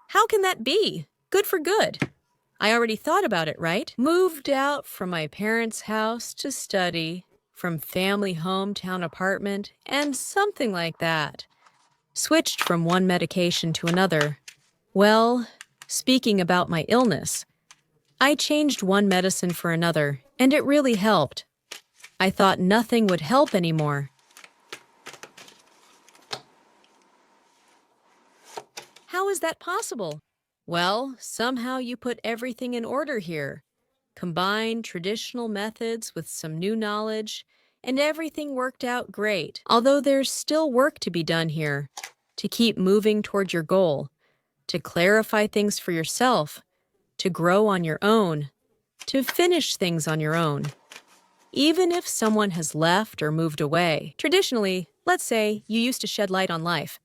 How can that be? Good for good. I already thought about it, right? Moved out from my parents' house to study, from family hometown apartment, and something like that. Switched from one medication to another. Well, speaking about my illness, I changed one medicine for another, and it really helped. I thought nothing would help anymore. How is that possible? Well, somehow you put everything in order here. Combined traditional methods with some new knowledge, and everything worked out great. Although there's still work to be done here, to keep moving toward your goal, to clarify things for yourself, to grow on your own, to finish things on your own. Even if someone has left or moved away, traditionally, let's say you used to shed light on life.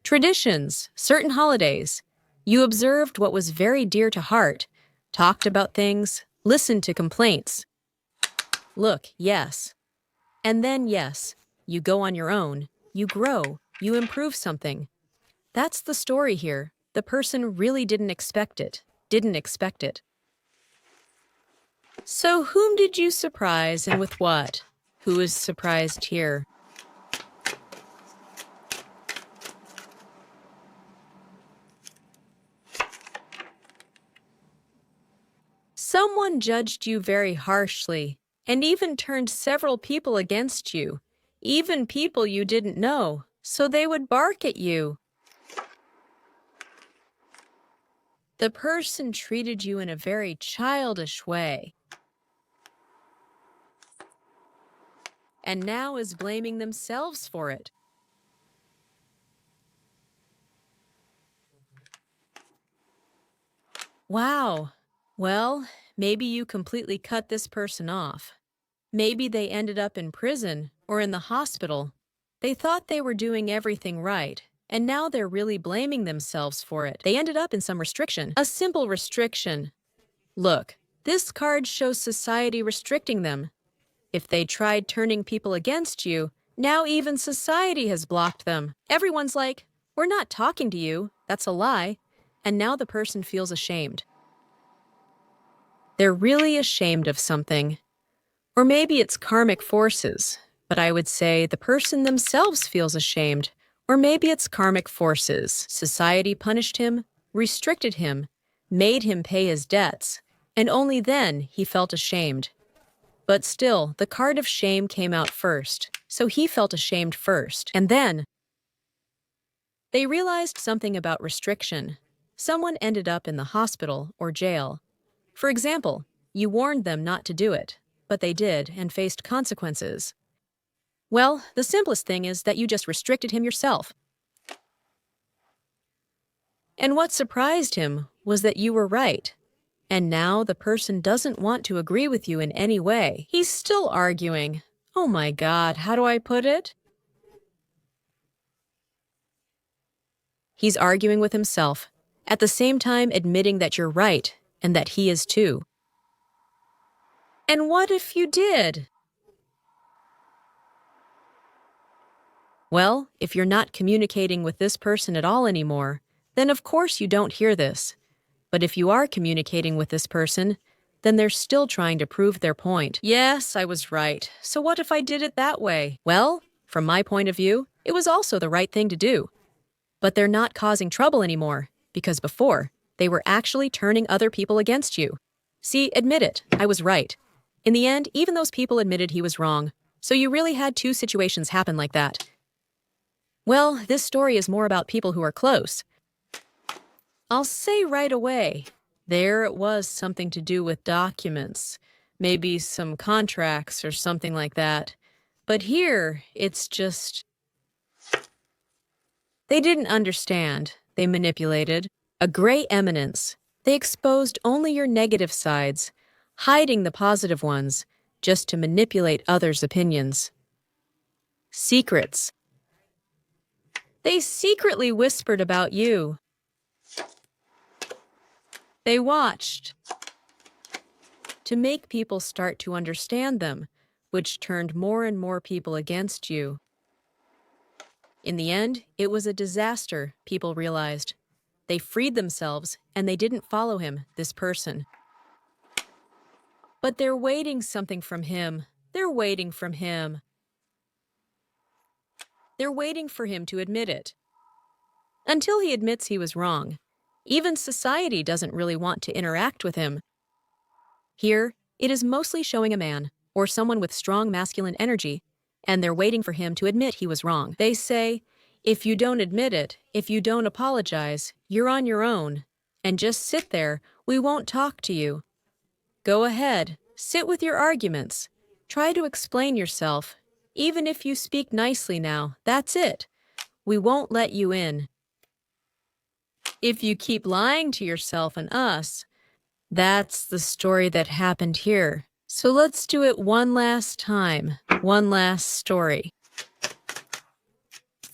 Traditions, certain holidays. You observed what was very dear to heart, talked about things, listened to complaints. Look, yes. And then, yes, you go on your own, you grow, you improve something. That's the story here. The person really didn't expect it. So whom did you surprise and with what? Who is surprised here? Someone judged you very harshly and even turned several people against you, even people you didn't know, so they would bark at you. The person treated you in a very childish way and now is blaming themselves for it. Wow. Well, maybe you completely cut this person off. Maybe they ended up in prison or in the hospital. They thought they were doing everything right, and now they're really blaming themselves for it. They ended up in some restriction, a simple restriction. Look, this card shows society restricting them. If they tried turning people against you, now even society has blocked them. Everyone's like, we're not talking to you, that's a lie. And now the person feels ashamed. They're really ashamed of something. Or maybe it's karmic forces, but I would say the person themselves feels ashamed. Or maybe it's karmic forces. Society punished him, restricted him, made him pay his debts, and only then he felt ashamed. But still, the card of shame came out first, so he felt ashamed first. And then they realized something about restriction. Someone ended up in the hospital or jail. For example, you warned them not to do it, but they did and faced consequences. Well, the simplest thing is that you just restricted him yourself. And what surprised him was that you were right. And now the person doesn't want to agree with you in any way. He's still arguing. Oh my God, how do I put it? He's arguing with himself, at the same time admitting that you're right and that he is too. And what if you did? Well, if you're not communicating with this person at all anymore, then of course you don't hear this. But if you are communicating with this person, then they're still trying to prove their point. Yes, I was right. So what if I did it that way? Well, from my point of view, it was also the right thing to do. But they're not causing trouble anymore, because before, they were actually turning other people against you. See, admit it, I was right. In the end, even those people admitted he was wrong. So you really had two situations happen like that. Well, this story is more about people who are close. I'll say right away, there it was something to do with documents, maybe some contracts or something like that. But here, it's just... They didn't understand. They manipulated. A gray eminence. They exposed only your negative sides, hiding the positive ones, just to manipulate others' opinions. Secrets. They secretly whispered about you. They watched to make people start to understand them, which turned more and more people against you. In the end, it was a disaster, people realized. They freed themselves, and they didn't follow him, this person. But they're waiting something from him. They're waiting from him. They're waiting for him to admit it. Until he admits he was wrong, even society doesn't really want to interact with him. Here, it is mostly showing a man, or someone with strong masculine energy, and they're waiting for him to admit he was wrong. They say, if you don't admit it, if you don't apologize, you're on your own, and just sit there, we won't talk to you. Go ahead, sit with your arguments. Try to explain yourself. Even if you speak nicely now, that's it. We won't let you in. If you keep lying to yourself and us, that's the story that happened here. So let's do it one last time, one last story.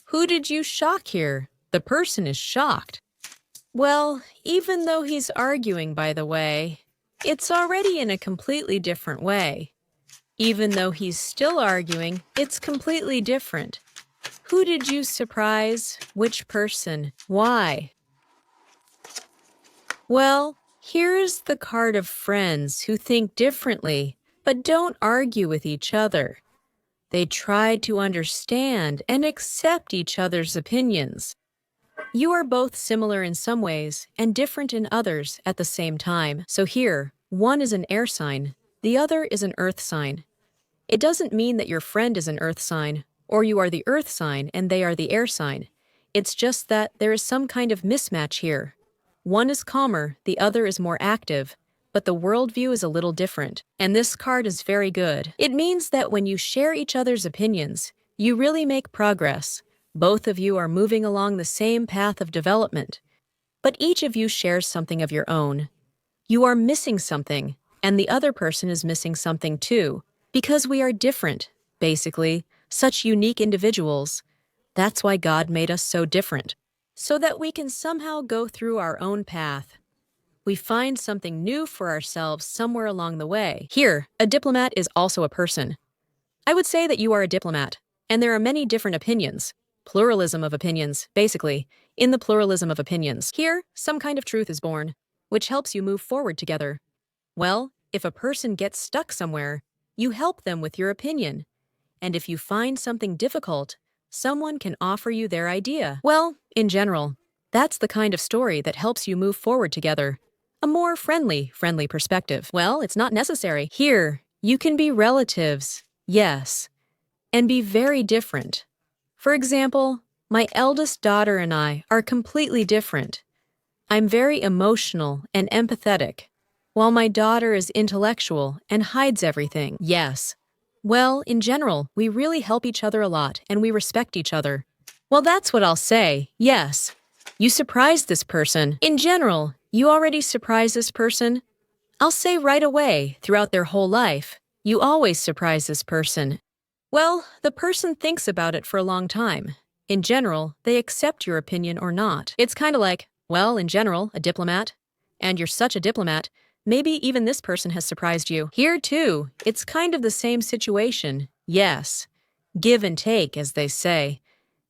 Who did you shock here? The person is shocked. Well, even though he's arguing, by the way, it's already in a completely different way. Even though he's still arguing, it's completely different. Who did you surprise? Which person? Why? Well, here's the card of friends who think differently, but don't argue with each other. They try to understand and accept each other's opinions. You are both similar in some ways and different in others at the same time. So here, one is an air sign, the other is an earth sign. It doesn't mean that your friend is an earth sign, or you are the earth sign and they are the air sign. It's just that there is some kind of mismatch here. One is calmer, the other is more active, but the worldview is a little different. And this card is very good. It means that when you share each other's opinions, you really make progress. Both of you are moving along the same path of development, but each of you shares something of your own. You are missing something, and the other person is missing something too, because we are different, basically, such unique individuals. That's why God made us so different, so that we can somehow go through our own path. We find something new for ourselves somewhere along the way. Here, a diplomat is also a person. I would say that you are a diplomat, and there are many different opinions. Pluralism of opinions, basically, in the pluralism of opinions. Here, some kind of truth is born, which helps you move forward together. Well, if a person gets stuck somewhere, you help them with your opinion. And if you find something difficult, someone can offer you their idea. Well, in general, that's the kind of story that helps you move forward together. A more friendly perspective. Well, it's not necessary. Here, you can be relatives, yes, and be very different. For example, my eldest daughter and I are completely different. I'm very emotional and empathetic, while my daughter is intellectual and hides everything. Yes. Well, in general, we really help each other a lot and we respect each other. Well, that's what I'll say, yes. You surprised this person. In general, you already surprised this person. I'll say right away, throughout their whole life, you always surprise this person. Well, the person thinks about it for a long time. In general, they accept your opinion or not. It's kind of like, well, in general, a diplomat. And you're such a diplomat, maybe even this person has surprised you. Here, too, it's kind of the same situation. Yes. Give and take, as they say.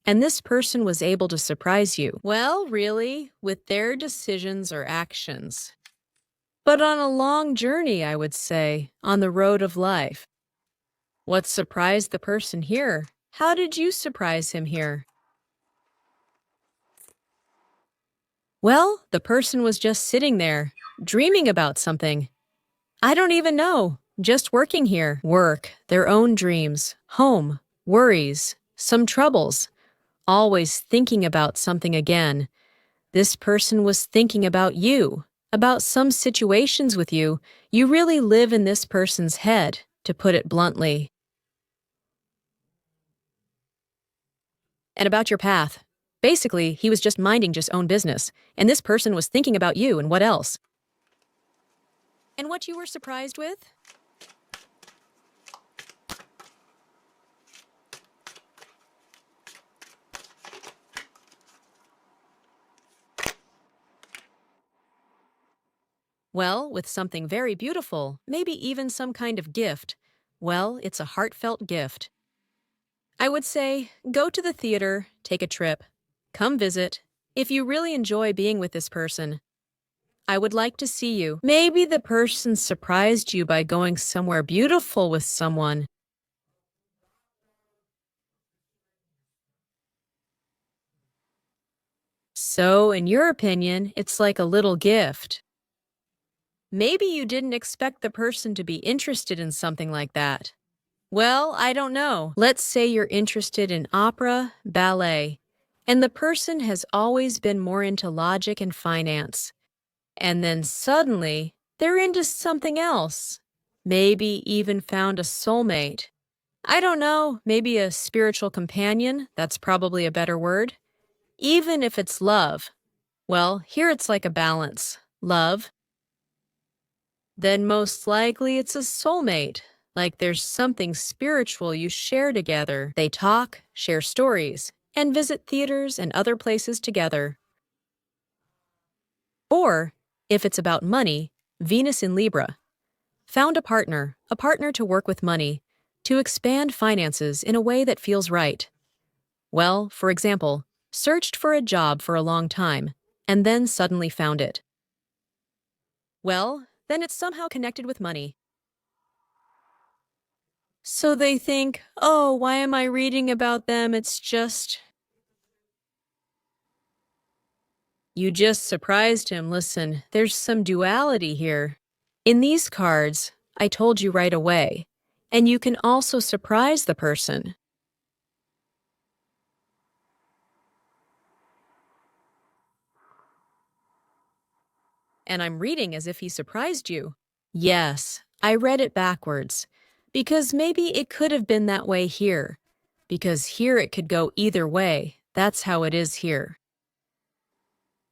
And this person was able to surprise you. Well, really, with their decisions or actions. but on a long journey, I would say, on the road of life. What surprised the person here? How did you surprise him here? Well, the person was just sitting there, dreaming about something. I don't even know, just working here. Work, their own dreams, home, worries, some troubles, always thinking about something again. This person was thinking about you, about some situations with you. You really live in this person's head, to put it bluntly. And about your path. Basically, he was just minding his own business, and this person was thinking about you and what else. And what you were surprised with? Well, with something very beautiful, maybe even some kind of gift. Well, it's a heartfelt gift. I would say, go to the theater, take a trip, come visit. If you really enjoy being with this person, I would like to see you. Maybe the person surprised you by going somewhere beautiful with someone. So, in your opinion, it's like a little gift. Maybe you didn't expect the person to be interested in something like that. Well, I don't know. Let's say you're interested in opera, ballet, and the person has always been more into logic and finance. And then suddenly, they're into something else. Maybe even found a soulmate. I don't know, maybe a spiritual companion, that's probably a better word. Even if it's love. Well, here it's like a balance. Love, then most likely it's a soulmate. Like there's something spiritual you share together. They talk, share stories, and visit theaters and other places together. Or, if it's about money, Venus in Libra. Found a partner to work with money, to expand finances in a way that feels right. Well, for example, searched for a job for a long time, and then suddenly found it. Well, then it's somehow connected with money. So they think, oh, why am I reading about them? It's just. You just surprised him. Listen, there's some duality here. In these cards, I told you right away. And you can also surprise the person. And I'm reading as if he surprised you. Yes, I read it backwards. Because maybe it could have been that way here. Because here it could go either way. That's how it is here.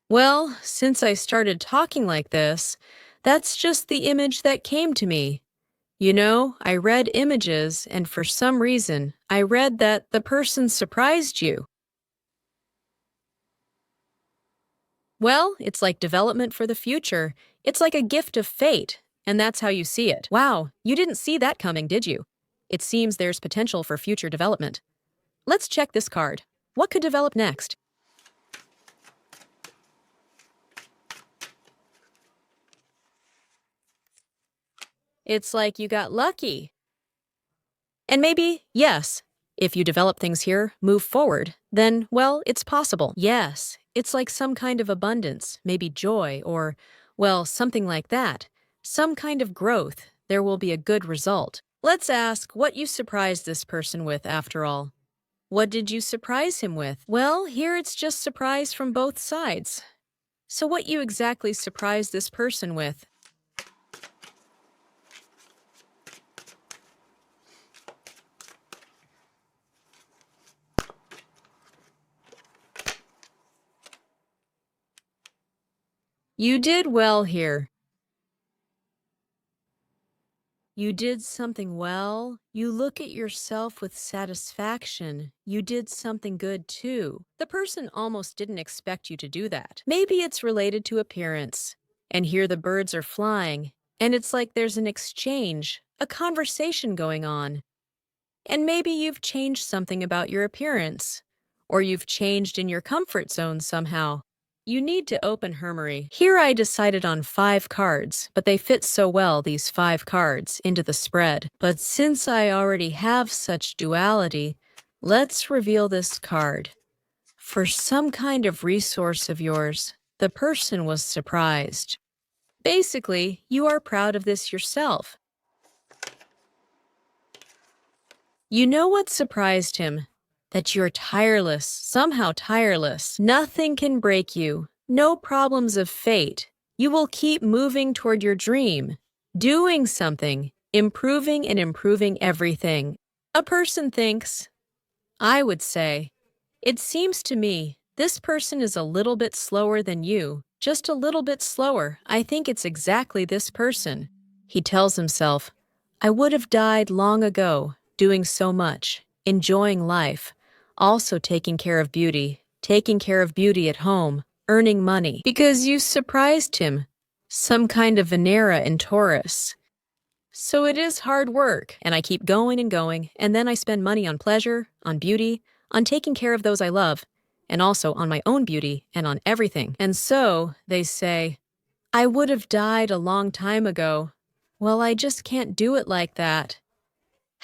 Well, since I started talking like this, that's just the image that came to me. You know, I read images, and for some reason, I read that the person surprised you. Well, it's like development for the future. It's like a gift of fate, and that's how you see it. Wow, you didn't see that coming, did you? It seems there's potential for future development. Let's check this card. What could develop next? It's like you got lucky. And maybe, yes, if you develop things here, move forward, then, well, it's possible. Yes, it's like some kind of abundance, maybe joy, or, well, something like that. Some kind of growth. There will be a good result. Let's ask what you surprised this person with after all. What did you surprise him with? Well, here it's just surprise from both sides. So what you exactly surprised this person with? You did well here. You did something well. You look at yourself with satisfaction. You did something good too. The person almost didn't expect you to do that. Maybe it's related to appearance. And here the birds are flying. And it's like there's an exchange, a conversation going on. And maybe you've changed something about your appearance. Or you've changed in your comfort zone somehow. You need to open Hermery. Here I decided on 5 cards, but they fit so well, these 5 cards, into the spread. But since I already have such duality, let's reveal this card. For some kind of resource of yours, the person was surprised. Basically, you are proud of this yourself. You know what surprised him? That you're tireless, somehow tireless. Nothing can break you. No problems of fate. You will keep moving toward your dream, doing something, improving and improving everything. A person thinks, I would say, it seems to me this person is a little bit slower than you, just a little bit slower. I think it's exactly this person. He tells himself, I would have died long ago, doing so much, enjoying life, also taking care of beauty at home, earning money, because you surprised him, some kind of Venera in Taurus. So it is hard work, and I keep going and going, and then I spend money on pleasure, on beauty, on taking care of those I love, and also on my own beauty and on everything. And so, they say, I would have died a long time ago. Well, I just can't do it like that.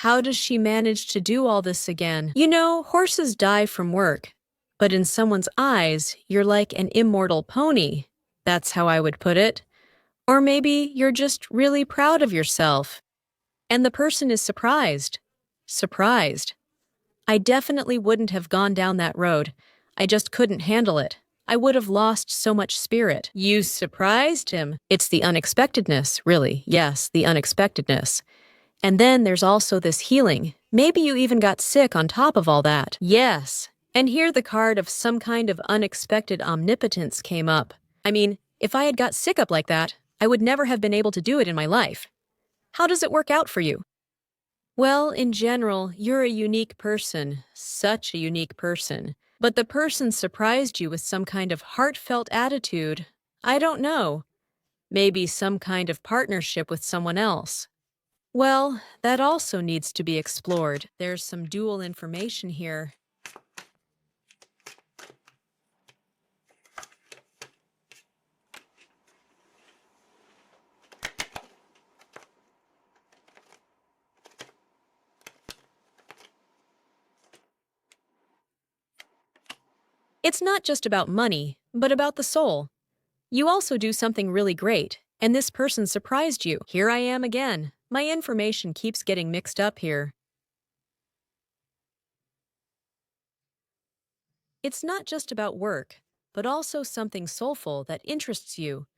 How does she manage to do all this again? You know, horses die from work, but in someone's eyes, you're like an immortal pony. That's how I would put it. Or maybe you're just really proud of yourself. And the person is surprised. Surprised. I definitely wouldn't have gone down that road. I just couldn't handle it. I would have lost so much spirit. You surprised him. It's the unexpectedness, really. Yes, the unexpectedness. And then there's also this healing. Maybe you even got sick on top of all that. Yes. And here the card of some kind of unexpected omnipotence came up. I mean, if I had got sick up like that, I would never have been able to do it in my life. How does it work out for you? Well, in general, you're a unique person, such a unique person. But the person surprised you with some kind of heartfelt attitude. I don't know. Maybe some kind of partnership with someone else. Well, that also needs to be explored. There's some dual information here. It's not just about money, but about the soul. You also do something really great, and this person surprised you. Here I am again. My information keeps getting mixed up here. It's not just about work, but also something soulful that interests you.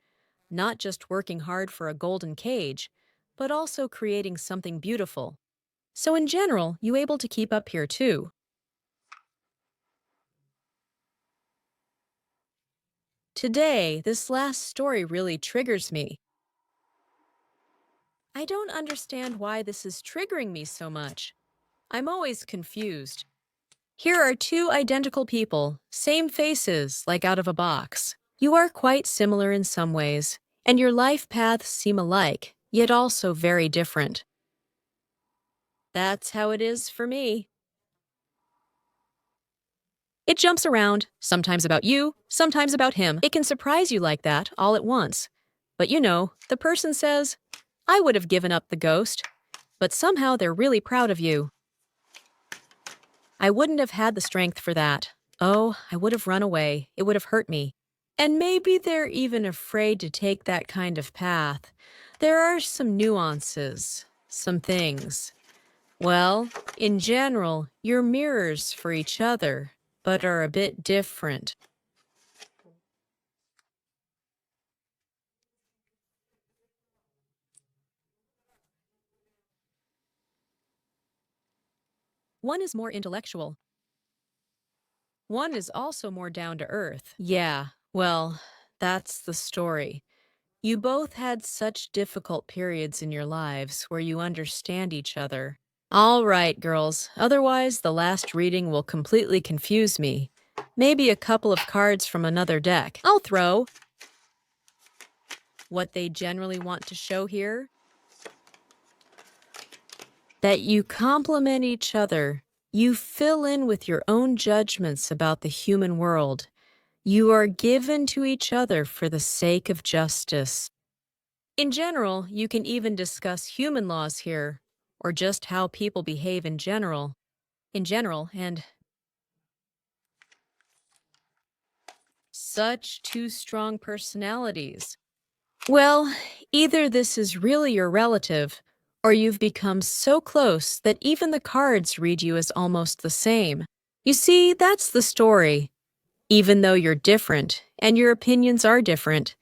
Not just working hard for a golden cage, but also creating something beautiful. So in general, you able to keep up here too. Today, this last story really triggers me. I don't understand why this is triggering me so much. I'm always confused. Here are 2 identical people, same faces, like out of a box. You are quite similar in some ways, and your life paths seem alike, yet also very different. That's how it is for me. It jumps around, sometimes about you, sometimes about him. It can surprise you like that all at once. But you know, the person says, I would have given up the ghost, but somehow they're really proud of you. I wouldn't have had the strength for that. Oh, I would have run away. It would have hurt me. And maybe they're even afraid to take that kind of path. There are some nuances, some things. Well, in general, you're mirrors for each other, but are a bit different. One is more intellectual. One is also more down to earth. Yeah, well, that's the story. You both had such difficult periods in your lives where you understand each other. All right, girls. Otherwise, the last reading will completely confuse me. Maybe a couple of cards from another deck. I'll throw. What they generally want to show here? That you complement each other. You fill in with your own judgments about the human world. You are given to each other for the sake of justice. In general, you can even discuss human laws here, or just how people behave in general. And such two strong personalities. Well, either this is really your relative, or you've become so close that even the cards read you as almost the same. You see, that's the story. Even though you're different, and your opinions are different,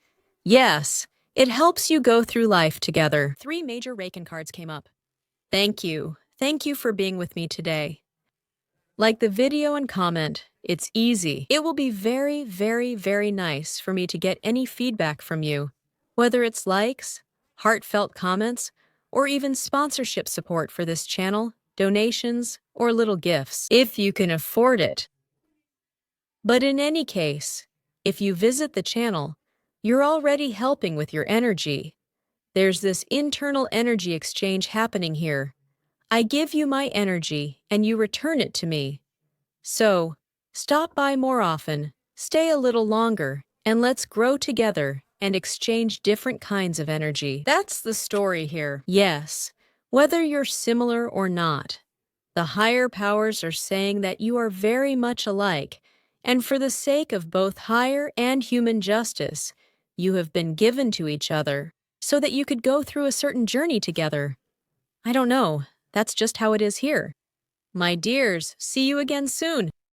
yes, it helps you go through life together. 3 major Reikin cards came up. Thank you. Thank you for being with me today. Like the video and comment. It's easy. It will be very, very, very nice for me to get any feedback from you, whether it's likes, heartfelt comments, or even sponsorship support for this channel, donations, or little gifts, if you can afford it. But in any case, if you visit the channel, you're already helping with your energy. There's this internal energy exchange happening here. I give you my energy, and you return it to me. So, stop by more often, stay a little longer, and let's grow together and exchange different kinds of energy. That's the story here. Yes, whether you're similar or not, the higher powers are saying that you are very much alike, and for the sake of both higher and human justice, you have been given to each other so that you could go through a certain journey together. I don't know, that's just how it is here. My dears, see you again soon.